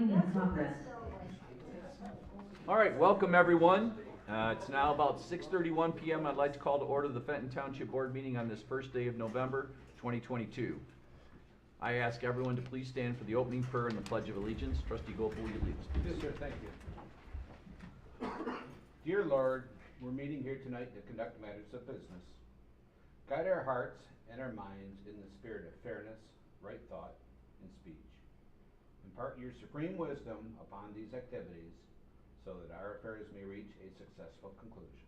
Recording in progress. All right, welcome everyone. It's now about 6:31 p.m. I'd like to call to order the Fenton Township Board meeting on this first day of November 2022. I ask everyone to please stand for the opening prayer and the Pledge of Allegiance. Trustee Gopal, will you lead us, please? Yes, sir. Thank you. Dear Lord, we're meeting here tonight to conduct matters of business. Guide our hearts and our minds in the spirit of fairness, right thought, and speech. Impart your supreme wisdom upon these activities so that our affairs may reach a successful conclusion.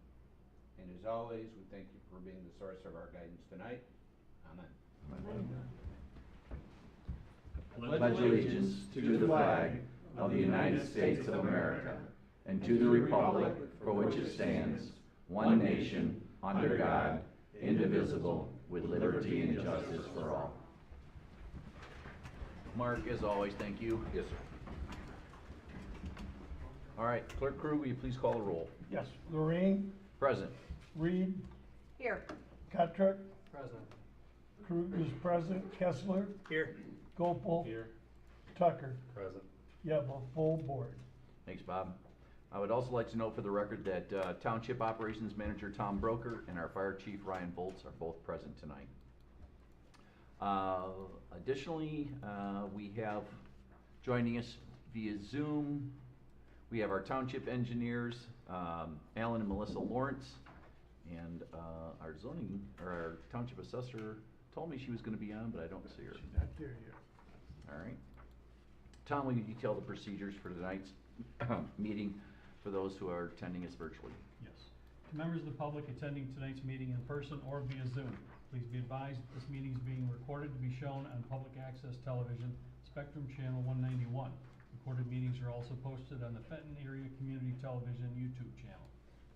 And as always, we thank you for being the source of our guidance tonight. Amen. Pledge allegiance to the flag of the United States of America and to the republic for which it stands, one nation, under God, indivisible, with liberty and justice for all. Mark, as always, thank you. Yes, sir. All right, Clerk Crew, will you please call the roll? Yes, Lorraine, Present. Reed, Here. Kotrick, Present. Krug is present, Kessler, Here. Gopal, Here. Tucker. Present. You have a full board. Thanks, Bob. I would also like to note for the record that Township Operations Manager Tom Broker and our Fire Chief Ryan Volz are both present tonight. Additionally, we have joining us via Zoom, we have our Township Engineers, Alan and Melissa Lawrence, and our our Township Assessor told me she was going to be on, but I don't see her. She's not there yet. All right. Tom, will you detail the procedures for tonight's meeting for those who are attending us virtually? Yes. To members of the public attending tonight's meeting in person or via Zoom, please be advised that this meeting is being recorded to be shown on public access television, Spectrum Channel 191. Recorded meetings are also posted on the Fenton Area Community Television YouTube channel.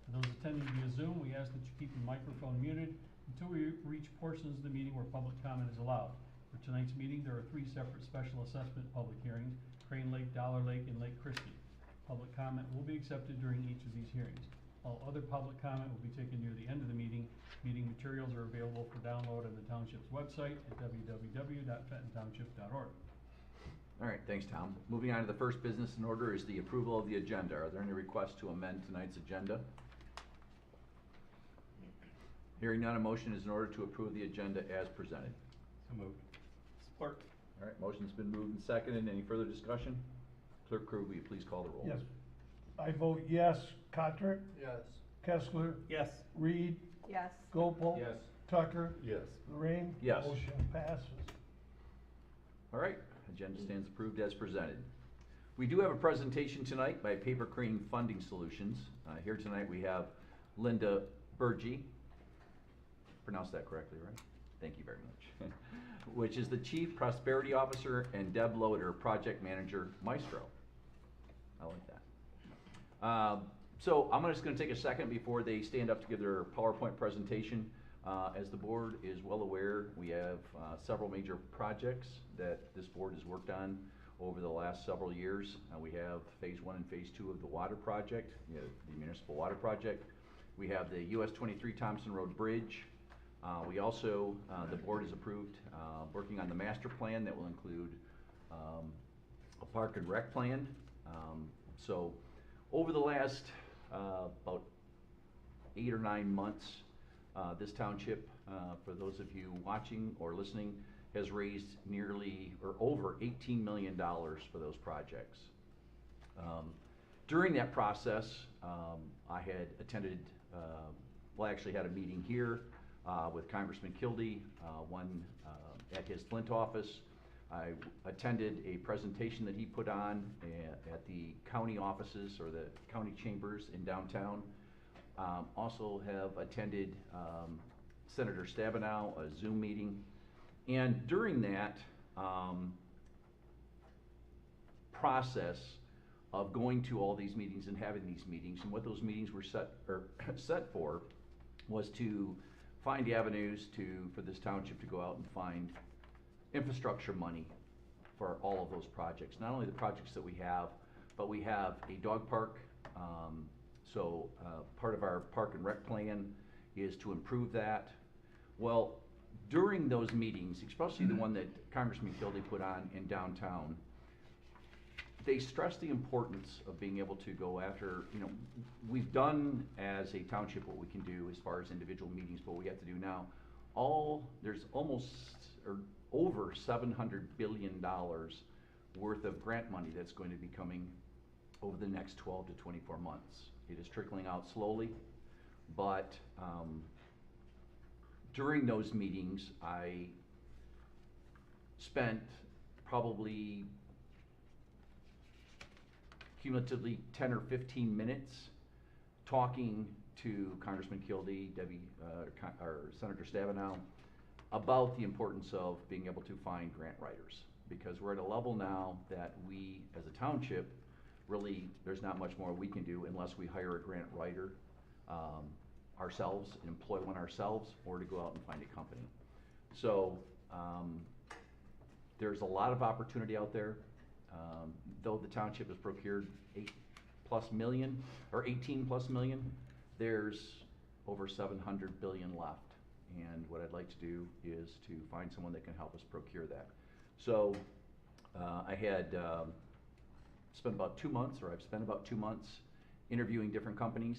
For those attending via Zoom, we ask that you keep your microphone muted until we reach portions of the meeting where public comment is allowed. For tonight's meeting, there are 3 separate special assessment public hearings: Crane Lake, Dollar Lake, and Lake Christie. Public comment will be accepted during each of these hearings. All other public comment will be taken near the end of the meeting. Meeting materials are available for download on the Township's website at www.fentontownship.org. All right, thanks, Tom. Moving on to the first business in order is the approval of the agenda. Are there any requests to amend tonight's agenda? Hearing none, a motion is in order to approve the agenda as presented. So moved. Support. All right, motion's been moved and seconded. Any further discussion? Clerk Crew, will you please call the roll? Yes. I vote yes, Kotrick, Yes. Kessler, Yes. Reed, Yes. Gopal, Yes. Tucker, Yes. Lorraine. Yes. Motion passes. All right, agenda stands approved as presented. We do have a presentation tonight by Paper Crane Funding Solutions. Here tonight we have Linda Burgee. Pronounced that correctly, right? Thank you very much. Which is the Chief Prosperity Officer, and Deb Loader, Project Manager, Maestro. I like that. So I'm just going to take a second before they stand up to give their PowerPoint presentation. As the board is well aware, we have several major projects that this board has worked on over the last several years. We have phase 1 and phase 2 of the water project, the municipal water project. We have the US 23 Thompson Road Bridge. We also, the board has approved working on the master plan that will include a park and rec plan. So over the last about 8 or 9 months, this township, for those of you watching or listening, has raised nearly or over $18 million for those projects. During that process, I had attended, well, I actually had a meeting here with Congressman Kildee, one at his Flint office. I attended a presentation that he put on at the county offices or the county chambers in downtown. Also have attended Senator Stabenow, a Zoom meeting. And during that process of going to all these meetings and having these meetings, and what those meetings were set for was to find avenues for this township to go out and find infrastructure money for all of those projects. Not only the projects that we have, but we have a dog park. So part of our park and rec plan is to improve that. Well, during those meetings, especially the one that Congressman Kildee put on in downtown, they stress the importance of being able to go after, you know, we've done as a township what we can do as far as individual meetings, but what we have to do now, there's almost, or over $700 billion worth of grant money that's going to be coming over the next 12 to 24 months. It is trickling out slowly, but during those meetings, I spent probably cumulatively 10 or 15 minutes talking to Congressman Kildee, or Senator Stabenow, about the importance of being able to find grant writers. Because we're at a level now that we, as a township, really, there's not much more we can do unless we hire a grant writer ourselves, employ one ourselves, or to go out and find a company. So there's a lot of opportunity out there. Though the township has procured $8+ million or $18+ million, there's over $700 billion left. And what I'd like to do is to find someone that can help us procure that. So I had spent about 2 months, or I've spent about 2 months interviewing different companies.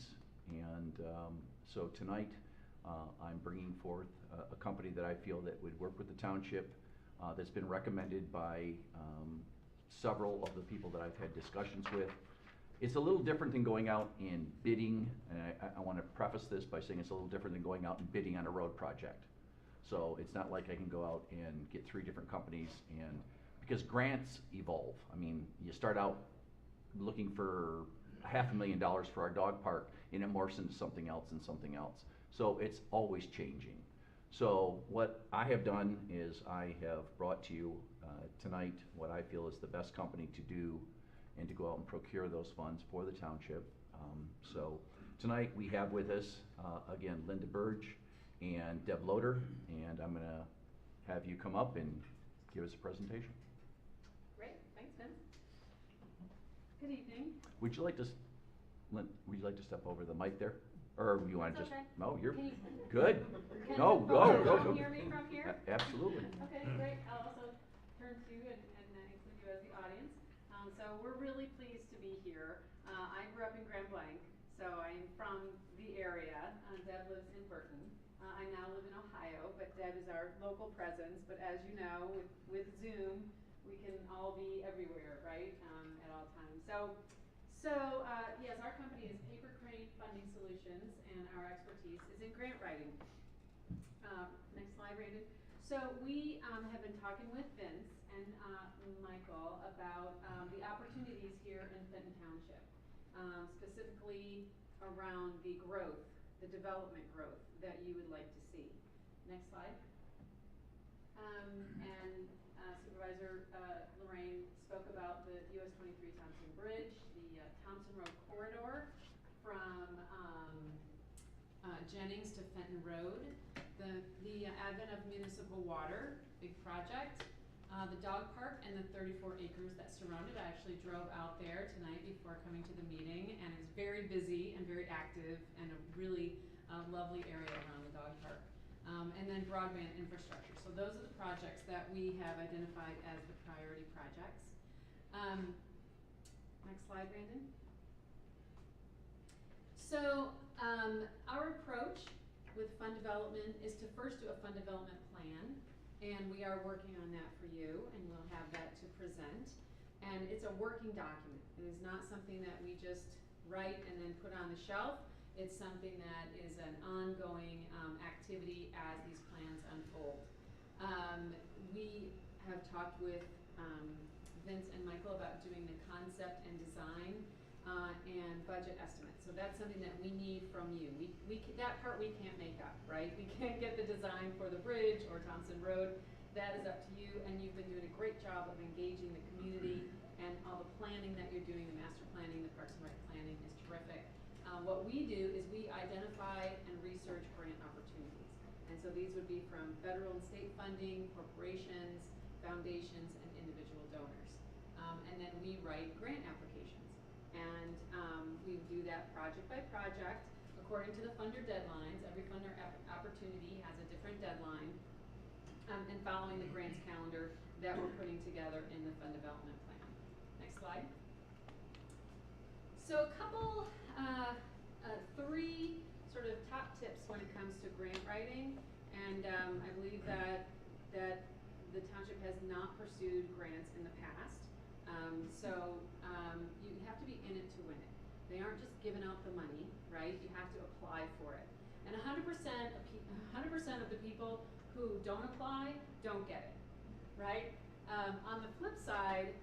And so tonight I'm bringing forth a company that I feel that would work with the township, that's been recommended by several of the people that I've had discussions with. It's a little different than going out and bidding, and I want to preface this by saying it's a little different than going out and bidding on a road project. So it's not like I can go out and get 3 different companies, and because grants evolve. I mean, you start out looking for $500,000 for our dog park, and it morphs into something else and something else. So it's always changing. So what I have done is I have brought to you tonight what I feel is the best company to do and to go out and procure those funds for the township. So tonight we have with us, again, Linda Burge and Deb Loader, and I'm gonna have you come up and give us a presentation. Great, thanks, Vince. Good evening. Would you like to, would you like to step over the mic there? Or you wanna That's just, okay. no, you're Can you- good. Can No, you go, go, can go. you hear me from here? Absolutely. Okay, great. I'll also turn to you and include you as the audience. So we're really pleased to be here. I grew up in Grand Blanc, so I'm from the area. Deb lives in Burton. I now live in Ohio, but Deb is our local presence. But as you know, with Zoom, we can all be everywhere, right, at all times. So yes, our company is Paper Crane Funding Solutions, and our expertise is in grant writing. Next slide, Brandon. So we have been talking with Vince and Michael about the opportunities here in Fenton Township, specifically around the growth, the development growth that you would like to see. Next slide. And Supervisor Lorraine spoke about the US 23 Thompson Bridge, the Thompson Road corridor from Jennings to Fenton Road, the advent of municipal water, big project, the dog park and the 34 acres that surround it. I actually drove out there tonight before coming to the meeting, and it's very busy and very active and a really lovely area around the dog park. And then broadband infrastructure. So those are the projects that we have identified as the priority projects. Next slide, Brandon. So our approach with fund development is to first do a fund development plan, and we are working on that for you, and we'll have that to present. And it's a working document. It is not something that we just write and then put on the shelf. It's something that is an ongoing activity as these plans unfold. We have talked with Vince and Michael about doing the concept and design and budget estimates. So that's something that we need from you. That part we can't make up, right? We can't get the design for the bridge or Thompson Road. That is up to you, and you've been doing a great job of engaging the community, and all the planning that you're doing, the master planning, the Parks and Rec planning is terrific. What we do is we identify and research grant opportunities. And so these would be from federal and state funding, corporations, foundations, and individual donors. And then we write grant applications. And we do that project by project according to the funder deadlines. Every funder opportunity has a different deadline, and following the grants calendar that we're putting together in the fund development plan. Next slide. So a couple, three sort of top tips when it comes to grant writing, and I believe that the township has not pursued grants in the past. You have to be in it to win it. They aren't just giving out the money, right? You have to apply for it. And 100% of the people who don't apply don't get it, right? On the flip side,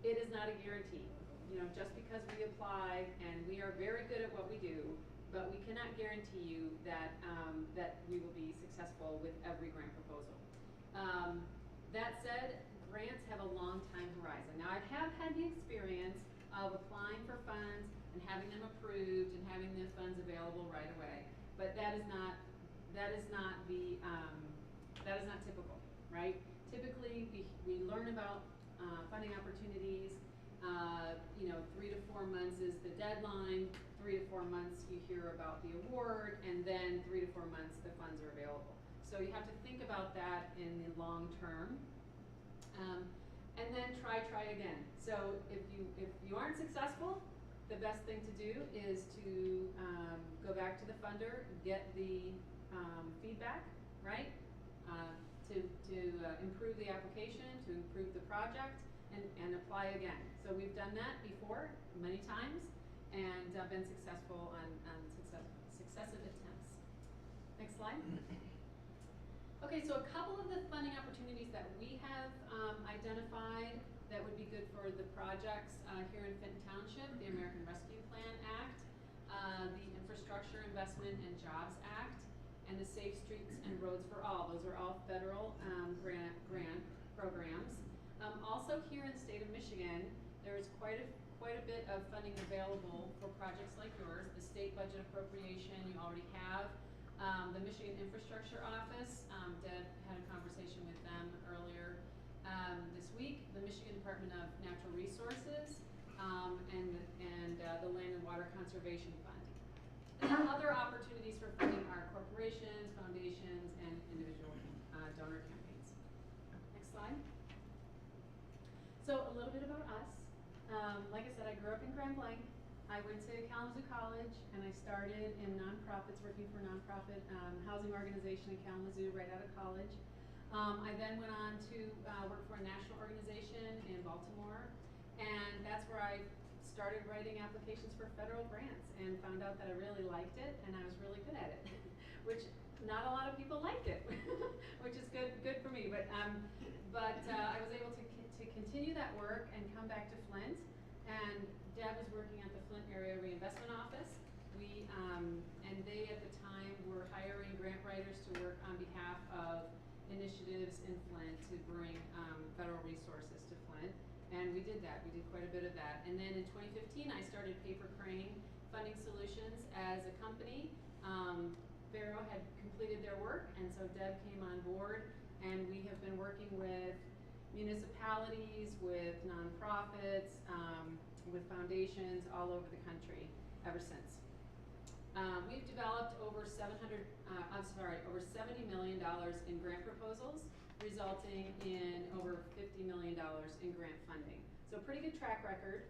it is not a guarantee. You know, just because we apply and we are very good at what we do, but we cannot guarantee you that that we will be successful with every grant proposal. That said, grants have a long time horizon. Now, I have had the experience of applying for funds and having them approved and having the funds available right away, but that is not typical, right? Typically, we learn about funding opportunities. 3 to 4 months is the deadline. 3 to 4 months you hear about the award, and then 3 to 4 months the funds are available. So you have to think about that in the long term, and then try again. So if you aren't successful, the best thing to do is to go back to the funder, get the feedback, right? To improve the application, to improve the project, and apply again. So we've done that before many times, and been successful on successive attempts. Next slide. Okay, so a couple of the funding opportunities that we have identified that would be good for the projects here in Fenton Township: the American Rescue Plan Act, the Infrastructure Investment and Jobs Act, and the Safe Streets and Roads for All. Those are all federal grant programs. Also here in the state of Michigan, there is quite a bit of funding available for projects like yours. The state budget appropriation you already have. The Michigan Infrastructure Office, Deb had a conversation with them earlier this week. The Michigan Department of Natural Resources, and the Land and Water Conservation Fund. And other opportunities for funding are corporations, foundations, and individual donor campaigns. Next slide. So a little bit about us. Like I said, I grew up in Grand Blanc. I went to Kalamazoo College, and I started in nonprofits, working for a nonprofit housing organization in Kalamazoo right out of college. I then went on to work for a national organization in Baltimore, and that's where I started writing applications for federal grants and found out that I really liked it, and I was really good at it, which not a lot of people liked it, which is good for me. But I was able to continue that work and come back to Flint, and Deb was working at the Flint Area Reinvestment Office. And they at the time were hiring grant writers to work on behalf of initiatives in Flint to bring federal resources to Flint, and we did that. We did quite a bit of that. And then in 2015, I started Paper Crane Funding Solutions as a company. Barrow had completed their work, and so Deb came on board, and we have been working with municipalities, with nonprofits, with foundations all over the country ever since. We've developed over $70 million in grant proposals, resulting in over $50 million in grant funding. So pretty good track record.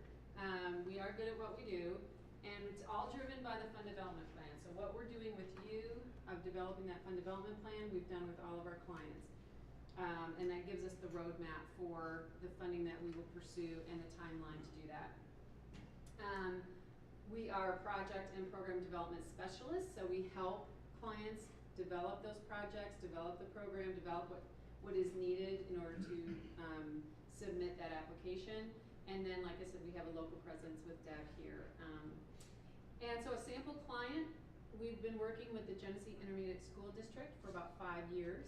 We are good at what we do, and it's all driven by the fund development plan. So what we're doing with you of developing that fund development plan, we've done with all of our clients. And that gives us the roadmap for the funding that we will pursue and the timeline to do that. We are project and program development specialists, so we help clients develop those projects, develop the program, develop what is needed in order to submit that application. And then, like I said, we have a local presence with Deb here. And so a sample client, we've been working with the Genesee Intermediate School District for about 5 years.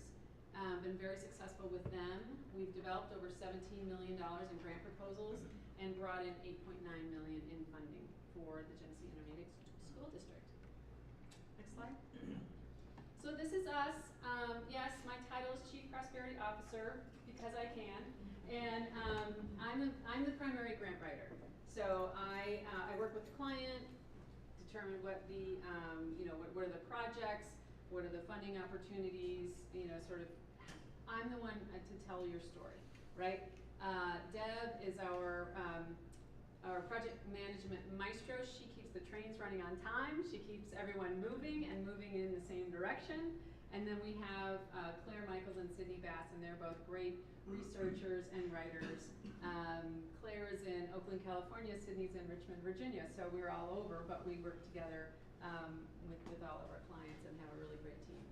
Been very successful with them. We've developed over $17 million in grant proposals and brought in $8.9 million in funding for the Genesee Intermediate School District. Next slide. So this is us. Yes, my title is Chief Prosperity Officer because I can, and I'm the primary grant writer. So I work with the client, determine what the what are the projects, what are the funding opportunities, sort of. I'm the one to tell your story, right? Deb is our our project management maestro. She keeps the trains running on time. She keeps everyone moving and moving in the same direction. And then we have Claire Michaels and Sydney Bass, and they're both great researchers and writers. Claire is in Oakland, California. Sydney's in Richmond, Virginia. So we're all over, but we work together with all of our clients and have a really great team.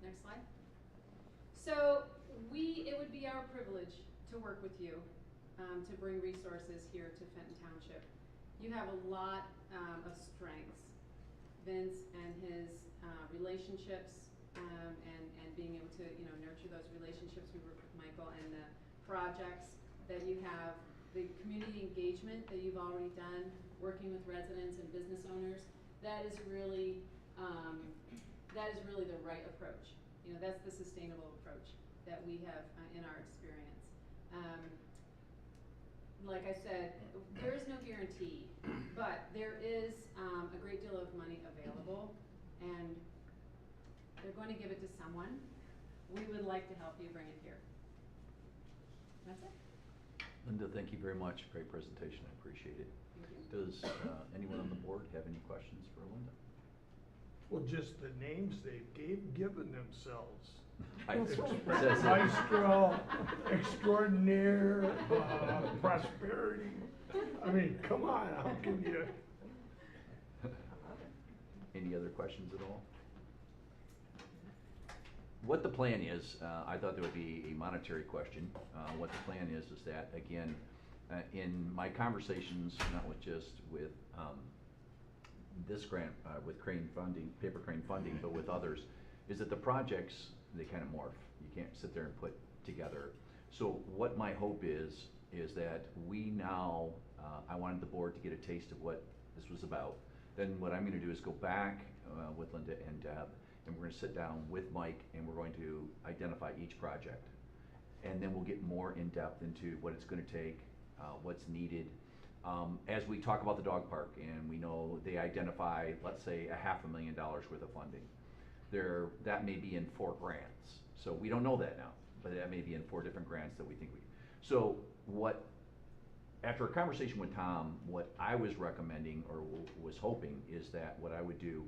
Next slide. So it would be our privilege to work with you, to bring resources here to Fenton Township. You have a lot of strengths. Vince and his relationships and being able to nurture those relationships. We work with Michael and the projects that you have, the community engagement that you've already done, working with residents and business owners. That is really the right approach. That's the sustainable approach that we have in our experience. Like I said, there is no guarantee, but there is a great deal of money available, and they're going to give it to someone. We would like to help you bring it here. That's it. Linda, thank you very much. Great presentation. I appreciate it. Thank you. Does anyone on the board have any questions for Linda? Well, just the names they've given themselves. Says it. Maestro, extraordinaire, prosperity. I mean, come on, how can you? Any other questions at all? What the plan is, I thought there would be a monetary question. What the plan is that, again, in my conversations, not with just with this grant, with crane funding, paper crane funding, but with others, is that the projects, they kind of morph. You can't sit there and put together. So what my hope is that we now, I wanted the board to get a taste of what this was about. Then what I'm gonna do is go back with Linda and Deb, and we're gonna sit down with Mike, and we're going to identify each project. And then we'll get more in depth into what it's gonna take, what's needed. As we talk about the dog park, and we know they identify, let's say, $500,000 worth of funding. That may be in 4 grants. So we don't know that now, but that may be in 4 different grants that we think we. So after a conversation with Tom, what I was recommending or was hoping is that what I would do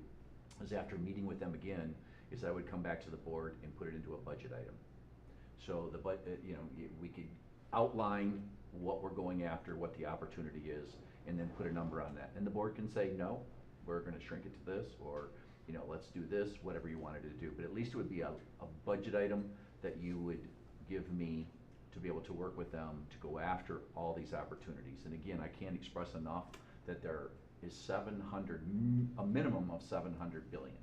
is, after meeting with them again, is I would come back to the board and put it into a budget item. So we could outline what we're going after, what the opportunity is, and then put a number on that. And the board can say, no, we're gonna shrink it to this, or let's do this, whatever you wanted to do. But at least it would be a budget item that you would give me to be able to work with them to go after all these opportunities. And again, I can't express enough that there is a minimum of 700 billion.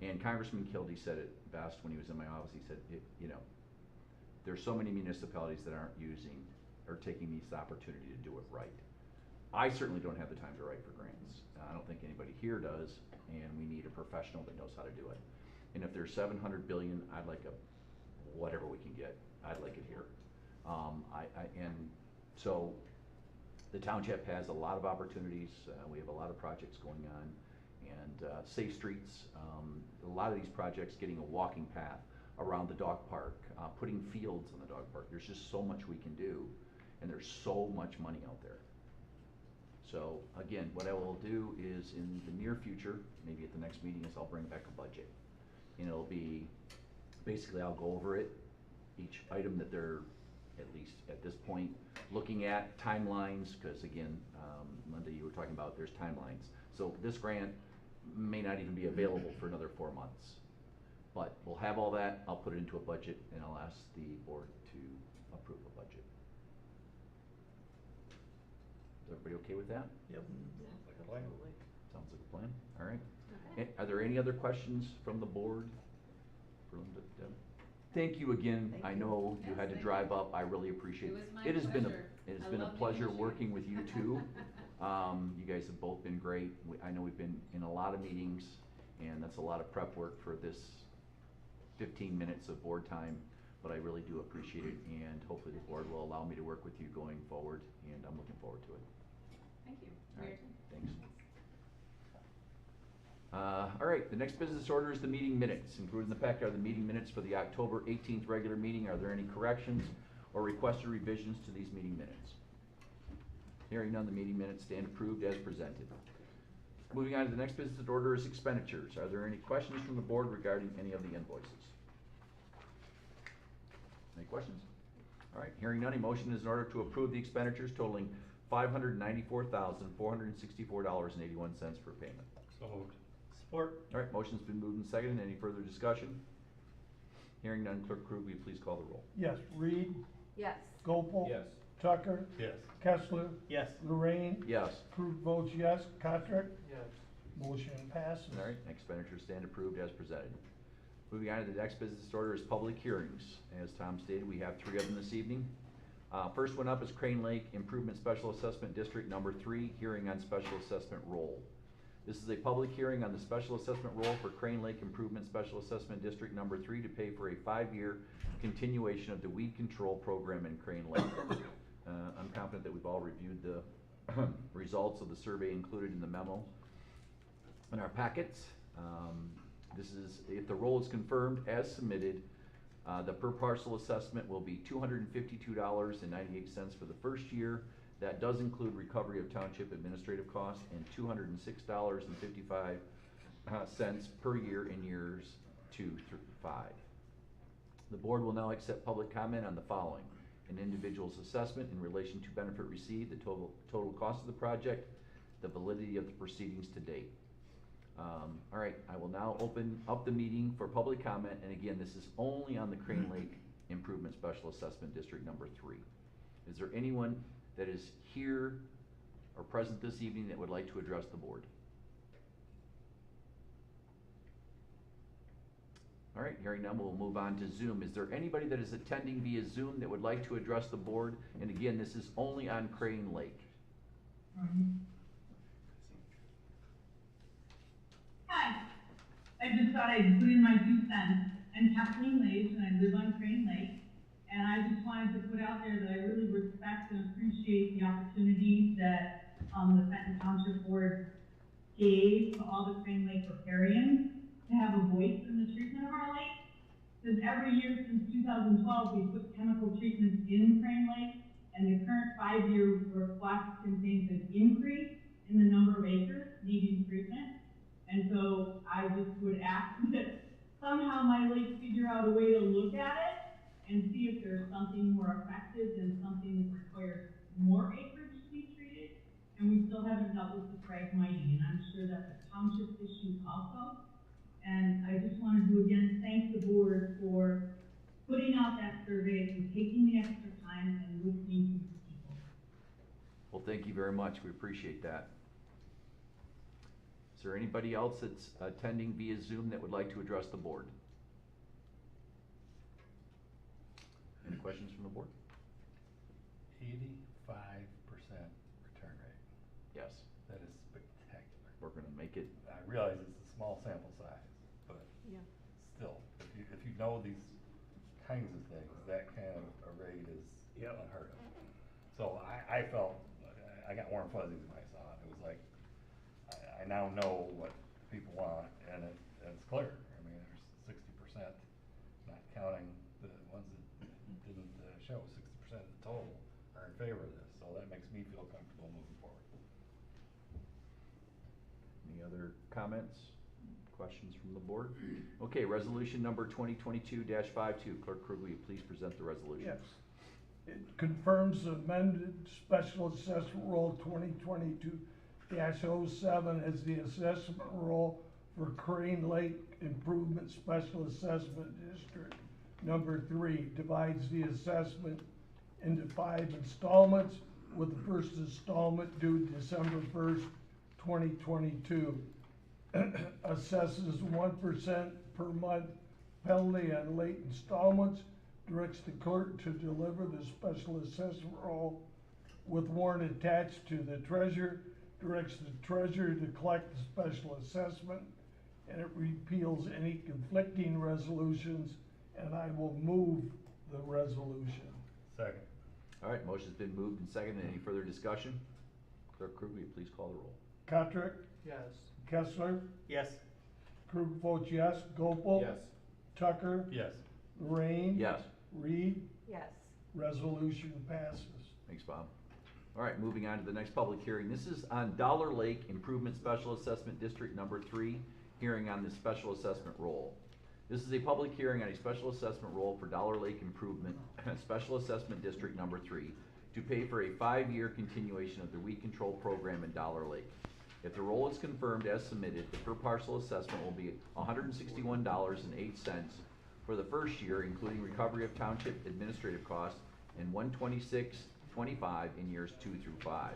And Congressman Kildee said it best when he was in my office. He said, there's so many municipalities that aren't using or taking this opportunity to do it right. I certainly don't have the time to write for grants. I don't think anybody here does, and we need a professional that knows how to do it. And if there's 700 billion, I'd like whatever we can get, I'd like it here. And so the township has a lot of opportunities. We have a lot of projects going on, and safe streets. A lot of these projects, getting a walking path around the dog park, putting fields in the dog park. There's just so much we can do, and there's so much money out there. So again, what I will do is, in the near future, maybe at the next meeting, is I'll bring back a budget. And it'll be, basically I'll go over it, each item that they're, at least at this point, looking at timelines, because again, Linda, you were talking about there's timelines. So this grant may not even be available for another 4 months. But we'll have all that, I'll put it into a budget, and I'll ask the board to approve a budget. Is everybody okay with that? Yep. Sounds like a plan, all right. Okay. Are there any other questions from the board for Linda, Deb? Thank you again. Thank I you. know you Yes, had to thank drive you. up. I really appreciate It it. was my It has been pleasure. it has I been a love being pleasure with you. working with you too. You guys have both been great. I know we've been in a lot of meetings, and that's a lot of prep work for this 15 minutes of board time, but I really do appreciate it, and hopefully the board will allow me to work with you going forward, and I'm looking forward to it. Thank you. All right, thanks. All right, the next business order is the meeting minutes. Included in the packet are the meeting minutes for the October 18th regular meeting. Are there any corrections or requested revisions to these meeting minutes? Hearing none, the meeting minutes stand approved as presented. Moving on to the next business order is expenditures. Are there any questions from the board regarding any of the invoices? Any questions? All right, hearing none, a motion is in order to approve the expenditures totaling $594,464.81 for payment. So moved. Support. All right, motion's been moved and seconded. Any further discussion? Hearing none, Clerk Krug, will you please call the roll? Yes, Reed, Yes. Gopel. Yes. Tucker, Yes. Kessler, Yes. Lorraine, Yes. Krug votes yes, Patrick, Yes. motion passes. All right, expenditures stand approved as presented. Moving on to the next business order is public hearings. As Tom stated, we have 3 of them this evening. First one up is Crane Lake Improvement Special Assessment District Number 3, hearing on special assessment roll. This is a public hearing on the special assessment roll for Crane Lake Improvement Special Assessment District Number 3 to pay for a 5-year continuation of the weed control program in Crane Lake. I'm confident that we've all reviewed the results of the survey included in the memo in our packets. This is, if the roll is confirmed as submitted, the per parcel assessment will be $252.98 for the first year. That does include recovery of township administrative costs, and $206.55 per year in years 2 through 5. The board will now accept public comment on the following: an individual's assessment in relation to benefit received, the total cost of the project, the validity of the proceedings to date. All right, I will now open up the meeting for public comment, and again, this is only on the Crane Lake Improvement Special Assessment District Number 3. Is there anyone that is here or present this evening that would like to address the board? All right, hearing none, we'll move on to Zoom. Is there anybody that is attending via Zoom that would like to address the board? And again, this is only on Crane Lake. Hi, I just thought I'd put in my 2 cents. I'm Kathleen Lays, and I live on Crane Lake. And I just wanted to put out there that I really respect and appreciate the opportunity that the Fenton Township Board gave to all the Crane Lake riparians to have a voice in the treatment of our lake. Because every year since 2012, we put chemical treatments in Crane Lake, and the current 5-year reflects contains an increase in the number of acres needing treatment. And so I just would ask that somehow my lake figure out a way to look at it and see if there's something more effective than something that requires more acreage to be treated. And we still haven't dealt with the phragmites, and I'm sure that's a township issue also. And I just wanted to again thank the board for putting out that survey and taking the extra time and listening to people. Well, thank you very much. We appreciate that. Is there anybody else that's attending via Zoom that would like to address the board? Any questions from the board? 85% return rate. Yes, That is spectacular. we're gonna make it. I realize it's a small sample size, but still, if you know these kinds of things, that kind of a rate is unheard of. So I felt, I got warm fuzzies when I saw it. It was like, I now know what people want, and it's clear. I mean, there's 60%, not counting the ones that didn't show, 60% of the total are in favor of this, so that makes me feel comfortable moving forward. Any other comments, questions from the board? Okay, resolution number 2022-52. Clerk Krug, will you please present the resolution? Yes. It confirms the amended special assessment roll 2022-07 as the assessment roll for Crane Lake Improvement Special Assessment District Number 3. Divides the assessment into 5 installments, with the first installment due December 1st, 2022. Assesses 1% per month penalty on late installments. Directs the clerk to deliver the special assessment roll with warrant attached to the treasurer. Directs the treasurer to collect the special assessment, and it repeals any conflicting resolutions, and I will move the resolution. Second. All right, motion's been moved and seconded. Any further discussion? Clerk Krug, will you please call the roll? Patrick, Yes. Kessler, Yes. Krug votes yes, Gopel. Yes. Tucker, Yes. Lorraine. Yes. Reed, Yes. resolution passes. Thanks, Bob. All right, moving on to the next public hearing. This is on Dollar Lake Improvement Special Assessment District Number 3, hearing on the special assessment roll. This is a public hearing on a special assessment roll for Dollar Lake Improvement Special Assessment District Number 3 to pay for a 5-year continuation of the weed control program in Dollar Lake. If the roll is confirmed as submitted, the per parcel assessment will be $161.08 for the first year, including recovery of township administrative costs, and $126.25 in years 2 through 5.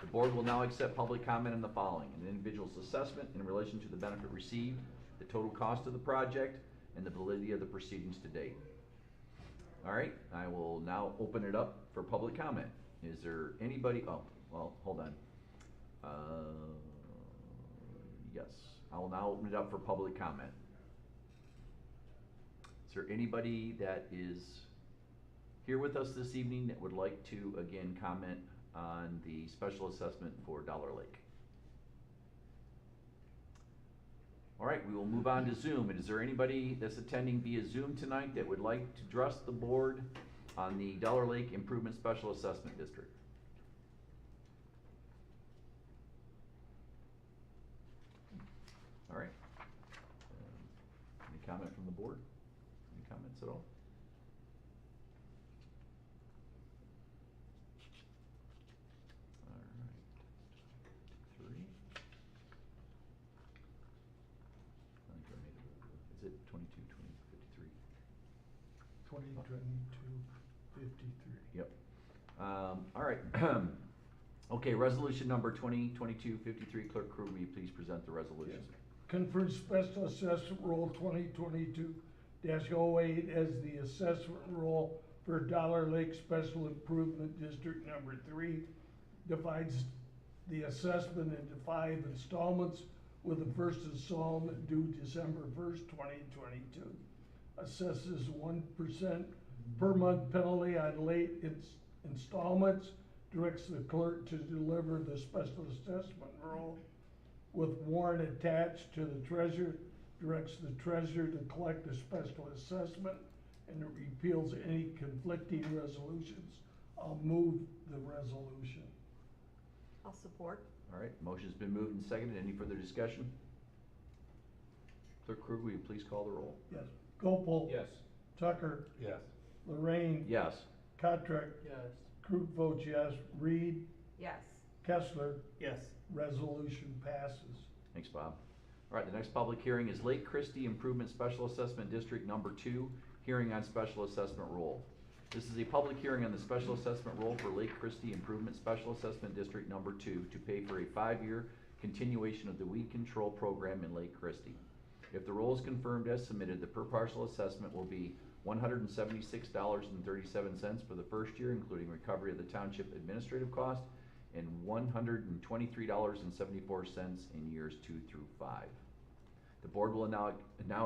The board will now accept public comment on the following: an individual's assessment in relation to the benefit received, the total cost of the project, and the validity of the proceedings to date. All right, I will now open it up for public comment. Is there anybody, oh, well, hold on. Yes, I will now open it up for public comment. Is there anybody that is here with us this evening that would like to, again, comment on the special assessment for Dollar Lake? All right, we will move on to Zoom. And is there anybody that's attending via Zoom tonight that would like to address the board on the Dollar Lake Improvement Special Assessment District? All right. Any comment from the board? Any comments at all? All right. 3. I think I made it. Is it 22, 20, 53? 2022-53. Yep. All right. Okay, resolution number 2022-53. Clerk Krug, will you please present the resolution? Yes. Confer special assessment roll 2022-08 as the assessment roll for Dollar Lake Special Improvement District Number 3. Divides the assessment into 5 installments, with the first installment due December 1st, 2022. Assesses 1% per month penalty on late installments. Directs the clerk to deliver the special assessment roll with warrant attached to the treasurer. Directs the treasurer to collect the special assessment, and it repeals any conflicting resolutions. I'll move the resolution. I'll support. All right, motion's been moved and seconded. Any further discussion? Clerk Krug, will you please call the roll? Yes. Gopel. Yes. Tucker. Yes. Lorraine. Yes. Kotrick. Yes. Krug votes yes. Reed. Yes. Kessler. Yes. Resolution passes. Thanks, Bob. All right, the next public hearing is Lake Christie Improvement Special Assessment District Number 2, hearing on special assessment roll. This is a public hearing on the special assessment roll for Lake Christie Improvement Special Assessment District Number 2 to pay for a 5-year continuation of the weed control program in Lake Christie. If the roll is confirmed as submitted, the per parcel assessment will be $176.37 for the first year, including recovery of the township administrative cost, and $123.74 in years 2 through 5. The board will now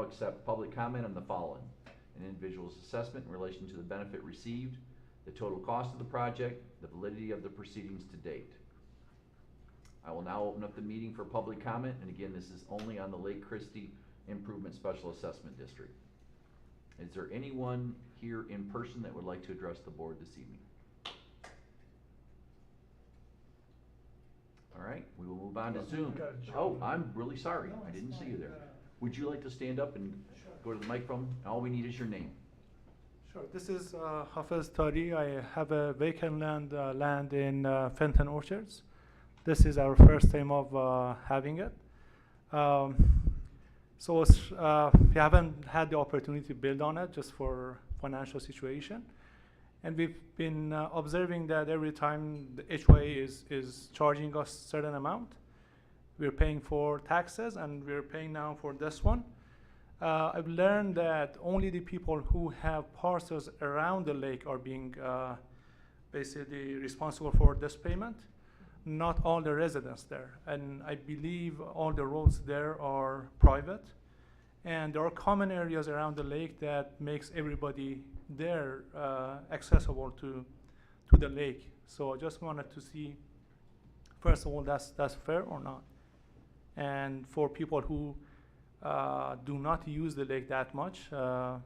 accept public comment on the following: an individual's assessment in relation to the benefit received, the total cost of the project, the validity of the proceedings to date. I will now open up the meeting for public comment, and again, this is only on the Lake Christie Improvement Special Assessment District. Is there anyone here in person that would like to address the board this evening? All right, we will move on to Zoom. Oh, I'm really sorry, I didn't see you there. Would you like to stand up and go to the microphone? All we need is your name. Sure. This is Hafez Tari. I have a vacant land in Fenton Orchards. This is our first time of having it. So we haven't had the opportunity to build on it just for financial situation. And we've been observing that every time the HOA is charging us certain amount, we're paying for taxes, and we're paying now for this one. I've learned that only the people who have parcels around the lake are being basically responsible for this payment, not all the residents there. And I believe all the roads there are private, and there are common areas around the lake that makes everybody there accessible to the lake. So I just wanted to see, first of all, that's fair or not. And for people who do not use the lake that much or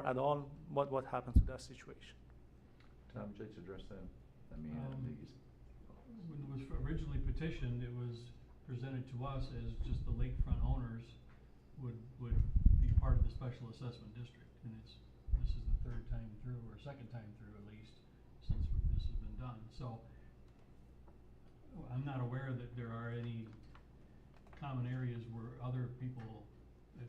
at all, what happens to that situation? Tom, would you like to address that? I mean, these, When it was originally petitioned, it was presented to us as just the lakefront owners would be part of the special assessment district. And this is the third time through, or second time through at least, since this has been done. So I'm not aware that there are any common areas where other people that,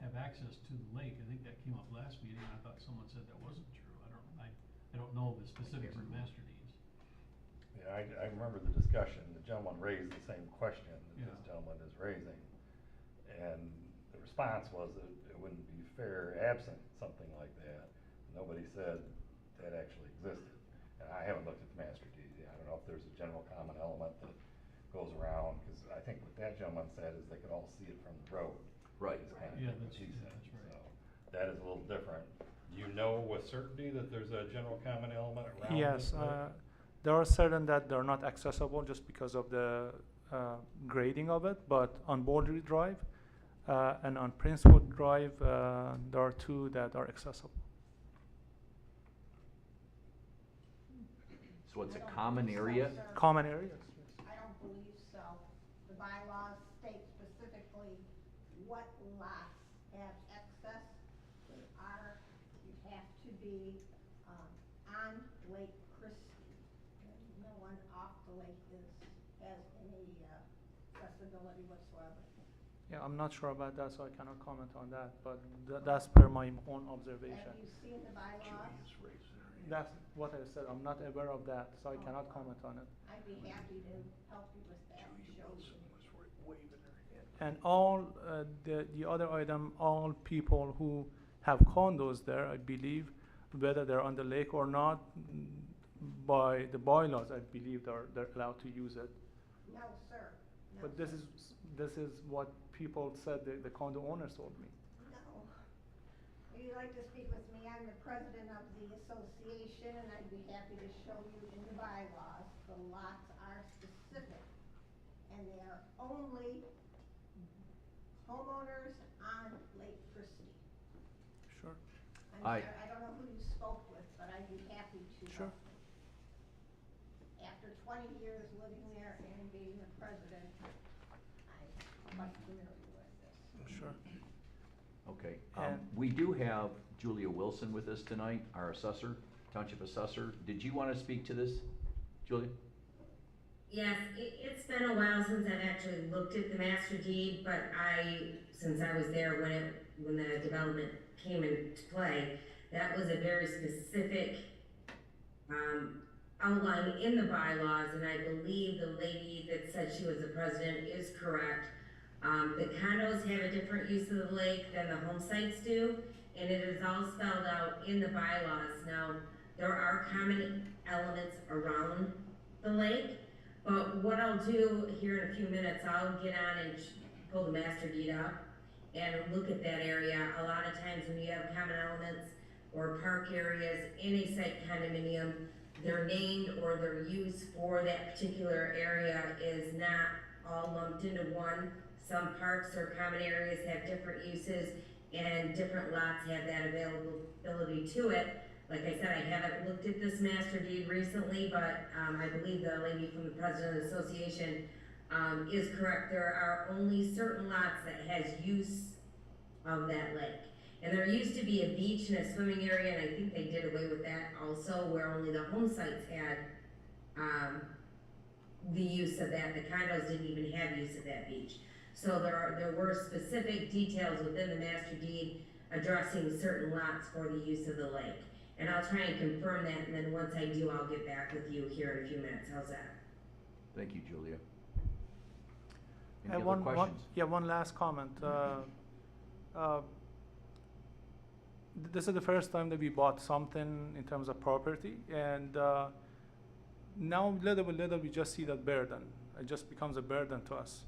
have access to the lake. I think that came up last meeting. I thought someone said that wasn't true. I don't know the specifics of master deeds. Yeah, I remember the discussion, the gentleman raised the same question that Yeah. this gentleman is raising. And the response was that it wouldn't be fair absent something like that. Nobody said that actually existed. And I haven't looked at the master deed yet. I don't know if there's a general common element that goes around, because I think what that gentleman said is they could all see it from the road. right. Is kind of Yeah, what that's- he said. that's right. So that is a little different. Do you know with certainty that there's a general common element around Yes, this lake? there are certain that they're not accessible just because of the grading of it, but on Boundary Drive and on Princewood Drive, there are two that are accessible. So it's a common area? Common areas, yes. I don't believe so. The bylaws state specifically what lots have access. You have to be, on Lake Christie. No one off the lake has any, accessibility whatsoever. Yeah, I'm not sure about that, so I cannot comment on that, but that's per my own observation. Have you seen the bylaws? That's what I said, I'm not aware of that, so I cannot comment on it. I'd be happy to help you with that and show you. And all, the other item, all people who have condos there, I believe, whether they're on the lake or not, by the bylaws, I believe they're allowed to use it. No, sir. No, But this sir. is what people said, the condo owners told me. No. Would you like to speak with me? I'm the president of the association, and I'd be happy to show you in the bylaws. The lots are specific, and they are only homeowners on Lake Christie. Sure. I don't know who you spoke with, but I'd be happy to Sure. help you. After 20 years living there and being the president, I'm quite familiar with this. Sure. Okay. And- We do have Julia Wilson with us tonight, our assessor, township assessor. Did you want to speak to this, Julia? Yes, it's been a while since I've actually looked at the master deed, but since I was there when the development came into play, that was a very specific, outline in the bylaws, and I believe the lady that said she was the president is correct. The condos have a different use of the lake than the home sites do, and it is all spelled out in the bylaws. Now, there are common elements around the lake, but what I'll do here in a few minutes, I'll get on and pull the master deed up and look at that area. A lot of times when you have common elements or park areas in a site condominium, their name or their use for that particular area is not all lumped into one. Some parks or common areas have different uses, and different lots have that availability to it. Like I said, I haven't looked at this master deed recently, but I believe the lady from the president of the association is correct. There are only certain lots that has use of that lake. And there used to be a beach and a swimming area, and I think they did away with that also, where only the home sites had the use of that. The condos didn't even have use of that beach. So there were specific details within the master deed addressing certain lots for the use of the lake. And I'll try and confirm that, and then once I do, I'll get back with you here in a few minutes. How's that? Thank you, Julia. Any other questions? One last comment. This is the first time that we bought something in terms of property, and now little by little we just see that burden. It just becomes a burden to us.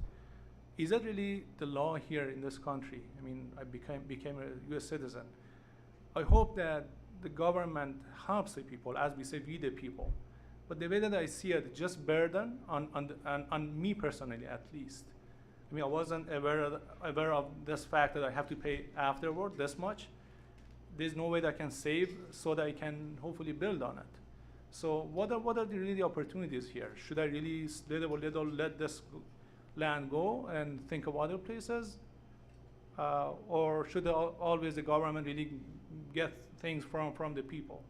Is that really the law here in this country? I mean, I became a U.S. citizen. I hope that the government helps the people, as we say, we the people. But the way that I see it, just burden on me personally, at least. I mean, I wasn't aware of this fact that I have to pay afterward this much. There's no way that I can save so that I can hopefully build on it. So what are the really opportunities here? Should I really let this land go and think of other places? Or should always the government really get things from the people?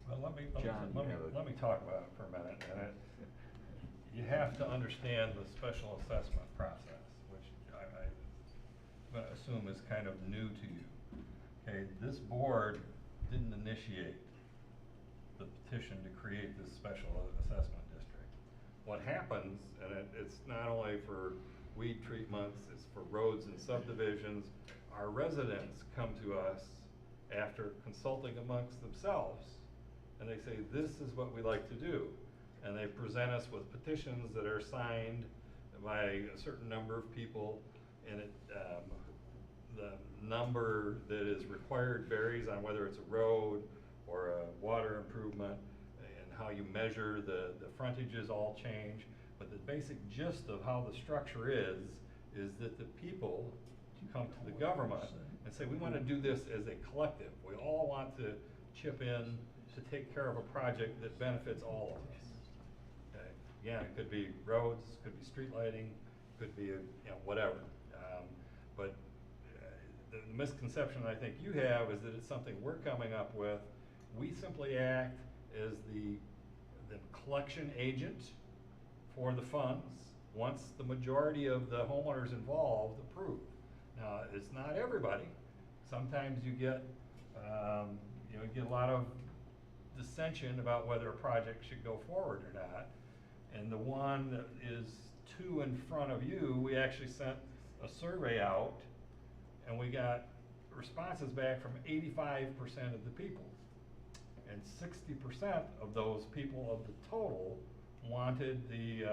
Well, John, you have a- let me talk about it for a minute. And you have to understand the special assessment process, which I assume is kind of new to you. Okay, this board didn't initiate the petition to create this special assessment district. What happens, and it's not only for weed treatments, it's for roads and subdivisions, our residents come to us after consulting amongst themselves, and they say, this is what we like to do. And they present us with petitions that are signed by a certain number of people, and the number that is required varies on whether it's a road or a water improvement, and how you measure the frontages all change. But the basic gist of how the structure is that the people come to the government and say, we want to do this as a collective. We all want to chip in to take care of a project that benefits all of us. Okay? Again, it could be roads, could be street lighting, could be whatever. But the misconception I think you have is that it's something we're coming up with. We simply act as the collection agent for the funds once the majority of the homeowners involved approve. Now, it's not everybody. Sometimes you get a lot of dissension about whether a project should go forward or not. And the one that is two in front of you, we actually sent a survey out, and we got responses back from 85% of the people. And 60% of those people of the total wanted the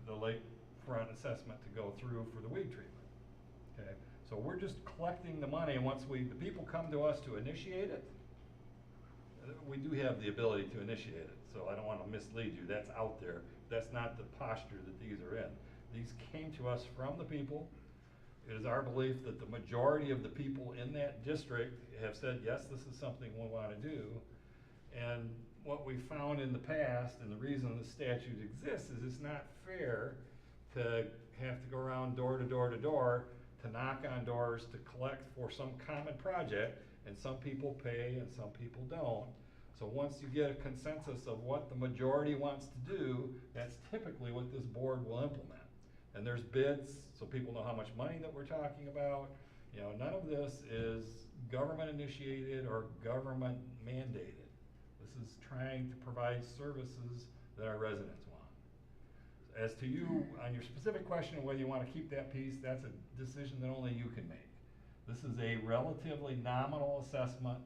lakefront assessment to go through for the weed treatment. Okay, so we're just collecting the money, and once the people come to us to initiate it, we do have the ability to initiate it. So I don't want to mislead you. That's out there. That's not the posture that these are in. These came to us from the people. It is our belief that the majority of the people in that district have said, yes, this is something we want to do. And what we found in the past, and the reason the statute exists, is it's not fair to have to go around door to door to door to knock on doors to collect for some common project, and some people pay and some people don't. So once you get a consensus of what the majority wants to do, that's typically what this board will implement. And there's bids, so people know how much money that we're talking about. None of this is government initiated or government mandated. This is trying to provide services that our residents want. As to you, on your specific question of whether you want to keep that piece, that's a decision that only you can make. This is a relatively nominal assessment.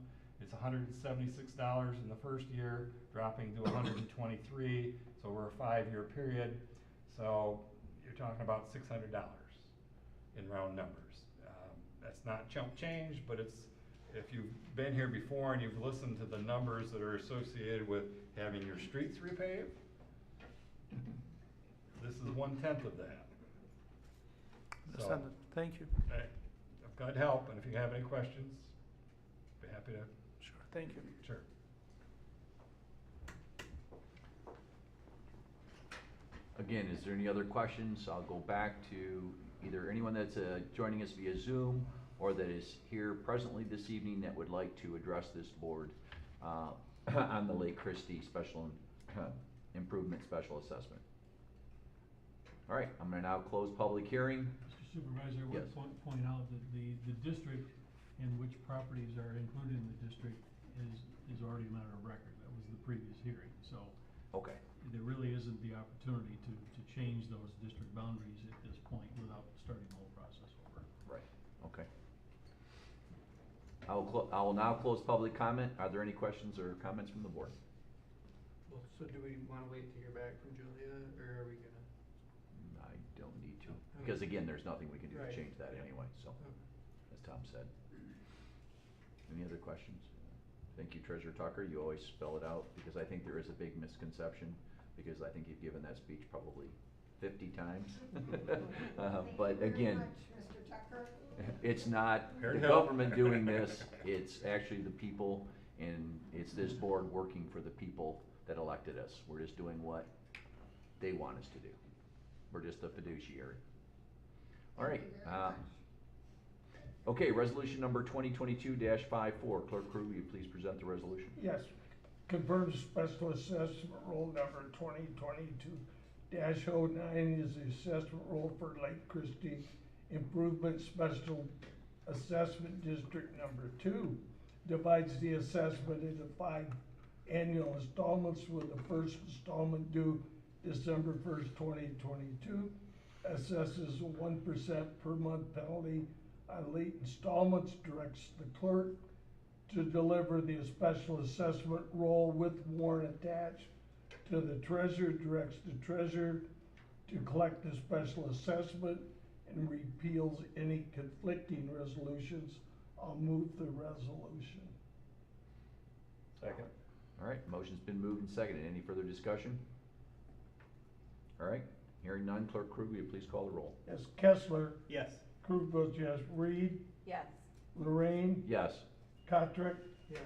It's $176 in the first year, dropping to $123, so over a 5-year period. So you're talking about $600 in round numbers. That's not chump change, but it's, if you've been here before and you've listened to the numbers that are associated with having your streets repaved, this is 1/10 of that. Understand it. Thank you. I've got help, and if you have any questions, be happy to. Sure. Thank you. Sure. Again, is there any other questions? I'll go back to either anyone that's joining us via Zoom or that is here presently this evening that would like to address this board on the Lake Christie Special Improvement Special Assessment. All right, I'm gonna now close public hearing. Mr. Supervisor, I Yes. would point out that the district in which properties are included in the district is already a matter of record. That was the previous hearing, so. Okay. There really isn't the opportunity to change those district boundaries at this point without starting the whole process over. Right, okay. I will now close public comment. Are there any questions or comments from the board? Well, so do we wanna wait to hear back from Julia, or are we gonna? I don't need to, because again, there's nothing we can do to Right. change that anyway, so, as Tom said. Any other questions? Thank you, Treasurer Tucker. You always spell it out, because I think there is a big misconception, because I think you've given that speech probably 50 times. But again, Mr. Tucker. it's not Here the to help. government doing this, it's actually the people, and it's this board working for the people that elected us. We're just doing what they want us to do. We're just a fiduciary. All right. Thank you very much. Okay, resolution number 2022-54. Clerk Crew, will you please present the resolution? Yes, confirm special assessment roll number 2022-09 is the assessment roll for Lake Christie Improvement Special Assessment District number 2. Divides the assessment into 5 annual installments with the first installment due December 1st, 2022. Assesses a 1% per month penalty on late installments, directs the clerk to deliver the special assessment roll with warrant attached to the treasurer, directs the treasurer to collect the special assessment and repeals any conflicting resolutions. I'll move the resolution. Second. All right, motion's been moved and seconded. Any further discussion? All right, hearing none, Clerk Krug, will you please call the roll? Yes, Kessler, Yes. Krug votes yes. Reed, Yes. Lorraine, Yes. Kotrick, Yes.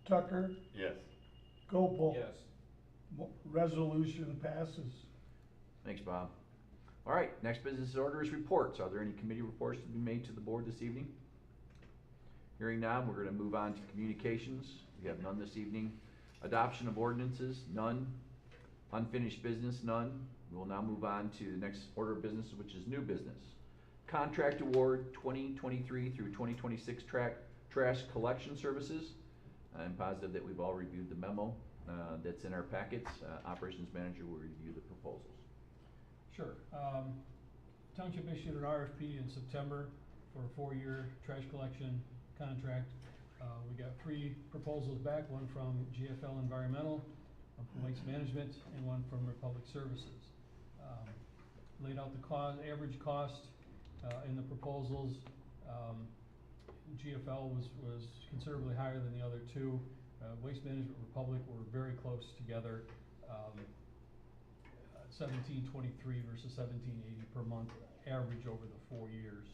Tucker, Yes. Gopel. Yes. Resolution passes. Thanks, Bob. All right, next business order is reports. Are there any committee reports to be made to the board this evening? Hearing none, we're gonna move on to communications. We have none this evening. Adoption of ordinances, none. Unfinished business, none. We will now move on to the next order of business, which is new business. Contract award 2023 through 2026 trash collection services. I'm positive that we've all reviewed the memo that's in our packets. Operations manager will review the proposals. Sure. Township issued an RFP in September for a 4-year trash collection contract. We got 3 proposals back, one from GFL Environmental, one from Waste Management, and one from Republic Services. Laid out the average cost in the proposals. GFL was considerably higher than the other 2. Waste Management, Republic were very close together. $17.23 versus $17.80 per month average over the 4 years.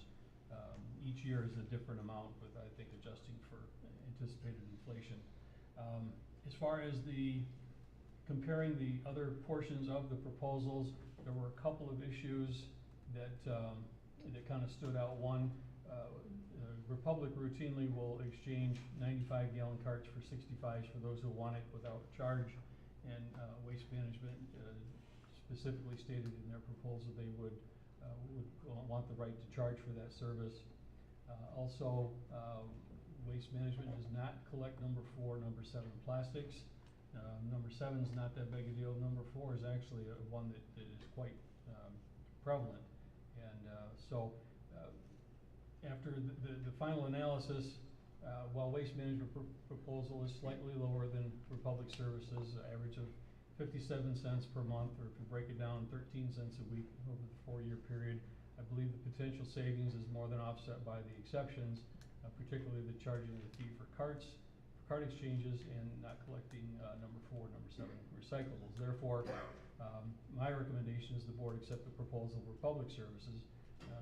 Each year is a different amount with, I think, adjusting for anticipated inflation. As far as comparing the other portions of the proposals, there were a couple of issues that kind of stood out. One, Republic routinely will exchange 95-gallon carts for 65s for those who want it without charge, and Waste Management specifically stated in their proposal they would want the right to charge for that service. Also, Waste Management does not collect number 4, number 7 plastics. Number 7 is not that big a deal. Number 4 is actually one that is quite prevalent. And so after the final analysis, while Waste Management proposal is slightly lower than Republic Services, average of 57 cents per month, or if you break it down, 13 cents a week over the 4-year period, I believe the potential savings is more than offset by the exceptions, particularly the charging of the fee for cart exchanges and not collecting number 4, number 7 recyclables. Therefore, my recommendation is the board accept the proposal of Republic Services.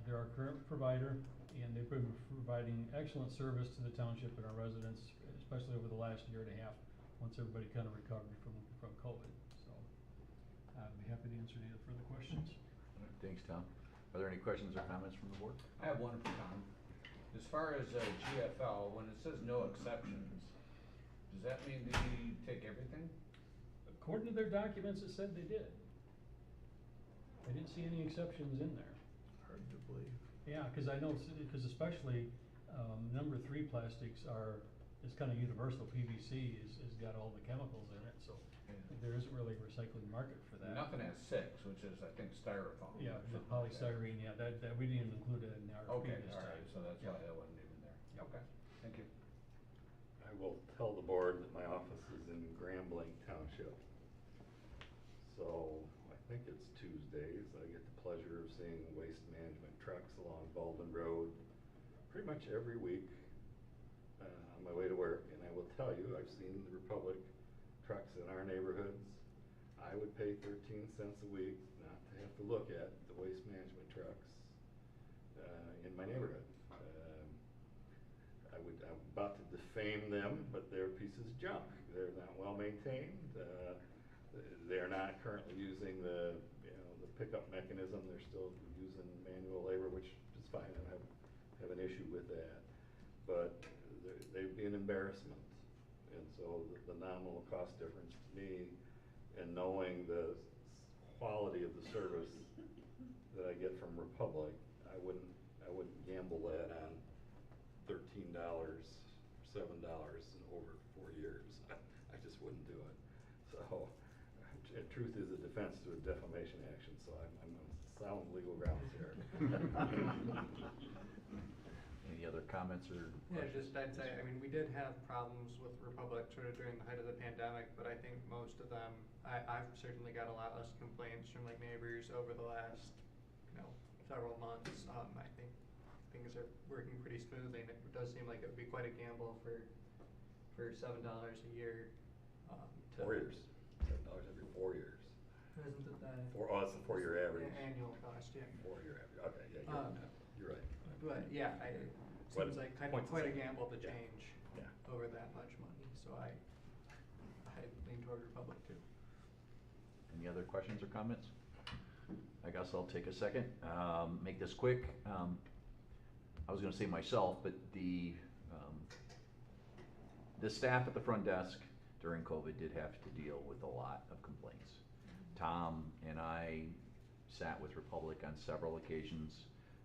They're our current provider, and they've been providing excellent service to the township and our residents, especially over the last year and a half, once everybody kind of recovered from COVID. So I'd be happy to answer any further questions. All right, thanks, Tom. Are there any questions or comments from the board? I have one for Tom. As far as GFL, when it says no exceptions, does that mean they take everything? According to their documents, it said they did. I didn't see any exceptions in there. Hard to believe. Yeah, because I know, because especially number 3 plastics is kind of universal. PVC has got all the chemicals in it, so there isn't really a recycling market for that. Nothing has 6, which is, I think, styrofoam. Yeah, or the something like that. polystyrene, yeah, that we didn't even include it in the RFP Okay, this all time. right, so that's why that wasn't even there. Yep. Okay, thank you. I will tell the board that my office is in Grambling Township. So I think it's Tuesdays. I get the pleasure of seeing Waste Management trucks along Baldwin Road pretty much every week on my way to work. And I will tell you, I've seen the Republic trucks in our neighborhoods. I would pay 13 cents a week not to have to look at the Waste Management trucks in my neighborhood. I'm about to defame them, but they're pieces of junk. They're not well maintained. they're not currently using the, you know, the pickup mechanism, they're still using manual labor, which is fine, I don't have an issue with that. But they'd be an embarrassment, and so the nominal cost difference to me, and knowing the quality of the service that I get from Republic, I wouldn't gamble that on $13, $7 and over 4 years. I just wouldn't do it. So, truth is a defense to a defamation action, so I'm on sound legal grounds here. Any other comments or Yeah, questions? just I'd say, I mean, we did have problems with Republic sort of during the height of the pandemic, but I think most of them, I've certainly got a lot less complaints from like neighbors over the last, you know, several months. I think things are working pretty smoothly, and it does seem like it would be quite a gamble for $7 a year. 4 years, $7 every 4 years. Isn't it the? It's the 4-year average. The annual cost, yeah. 4-year average, okay, yeah, you're right. But yeah, But seems like point's the quite a same. gamble to Yeah. change Yeah. over that much money, so I lean toward Republic too. Any other questions or comments? I guess I'll take a second, make this quick. I was gonna say myself, but the staff at the front desk during COVID did have to deal with a lot of complaints. Tom and I sat with Republic on several occasions.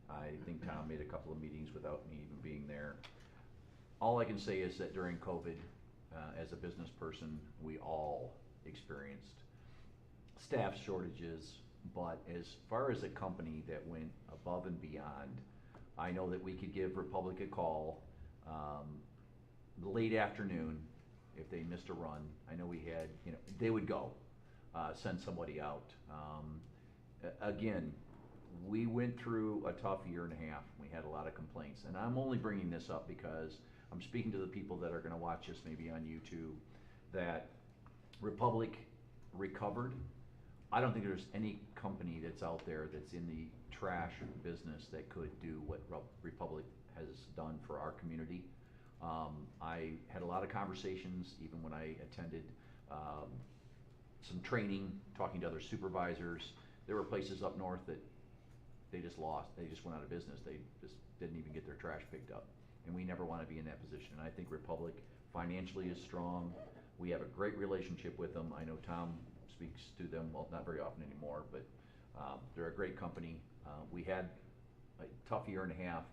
I think Tom made a couple of meetings without me even being there. All I can say is that during COVID, as a business person, we all experienced staff shortages, but as far as a company that went above and beyond, I know that we could give Republic a call late afternoon if they missed a run. I know we had, you know, they would go, send somebody out. Again, we went through a tough year and a half. We had a lot of complaints, and I'm only bringing this up because I'm speaking to the people that are gonna watch this maybe on YouTube, that Republic recovered. I don't think there's any company that's out there that's in the trash business that could do what Republic has done for our community. I had a lot of conversations, even when I attended some training, talking to other supervisors. There were places up north that they just lost. They just went out of business. They just didn't even get their trash picked up. And we never want to be in that position. And I think Republic financially is strong. We have a great relationship with them. I know Tom speaks to them, well, not very often anymore, but they're a great company. We had a tough year and a half,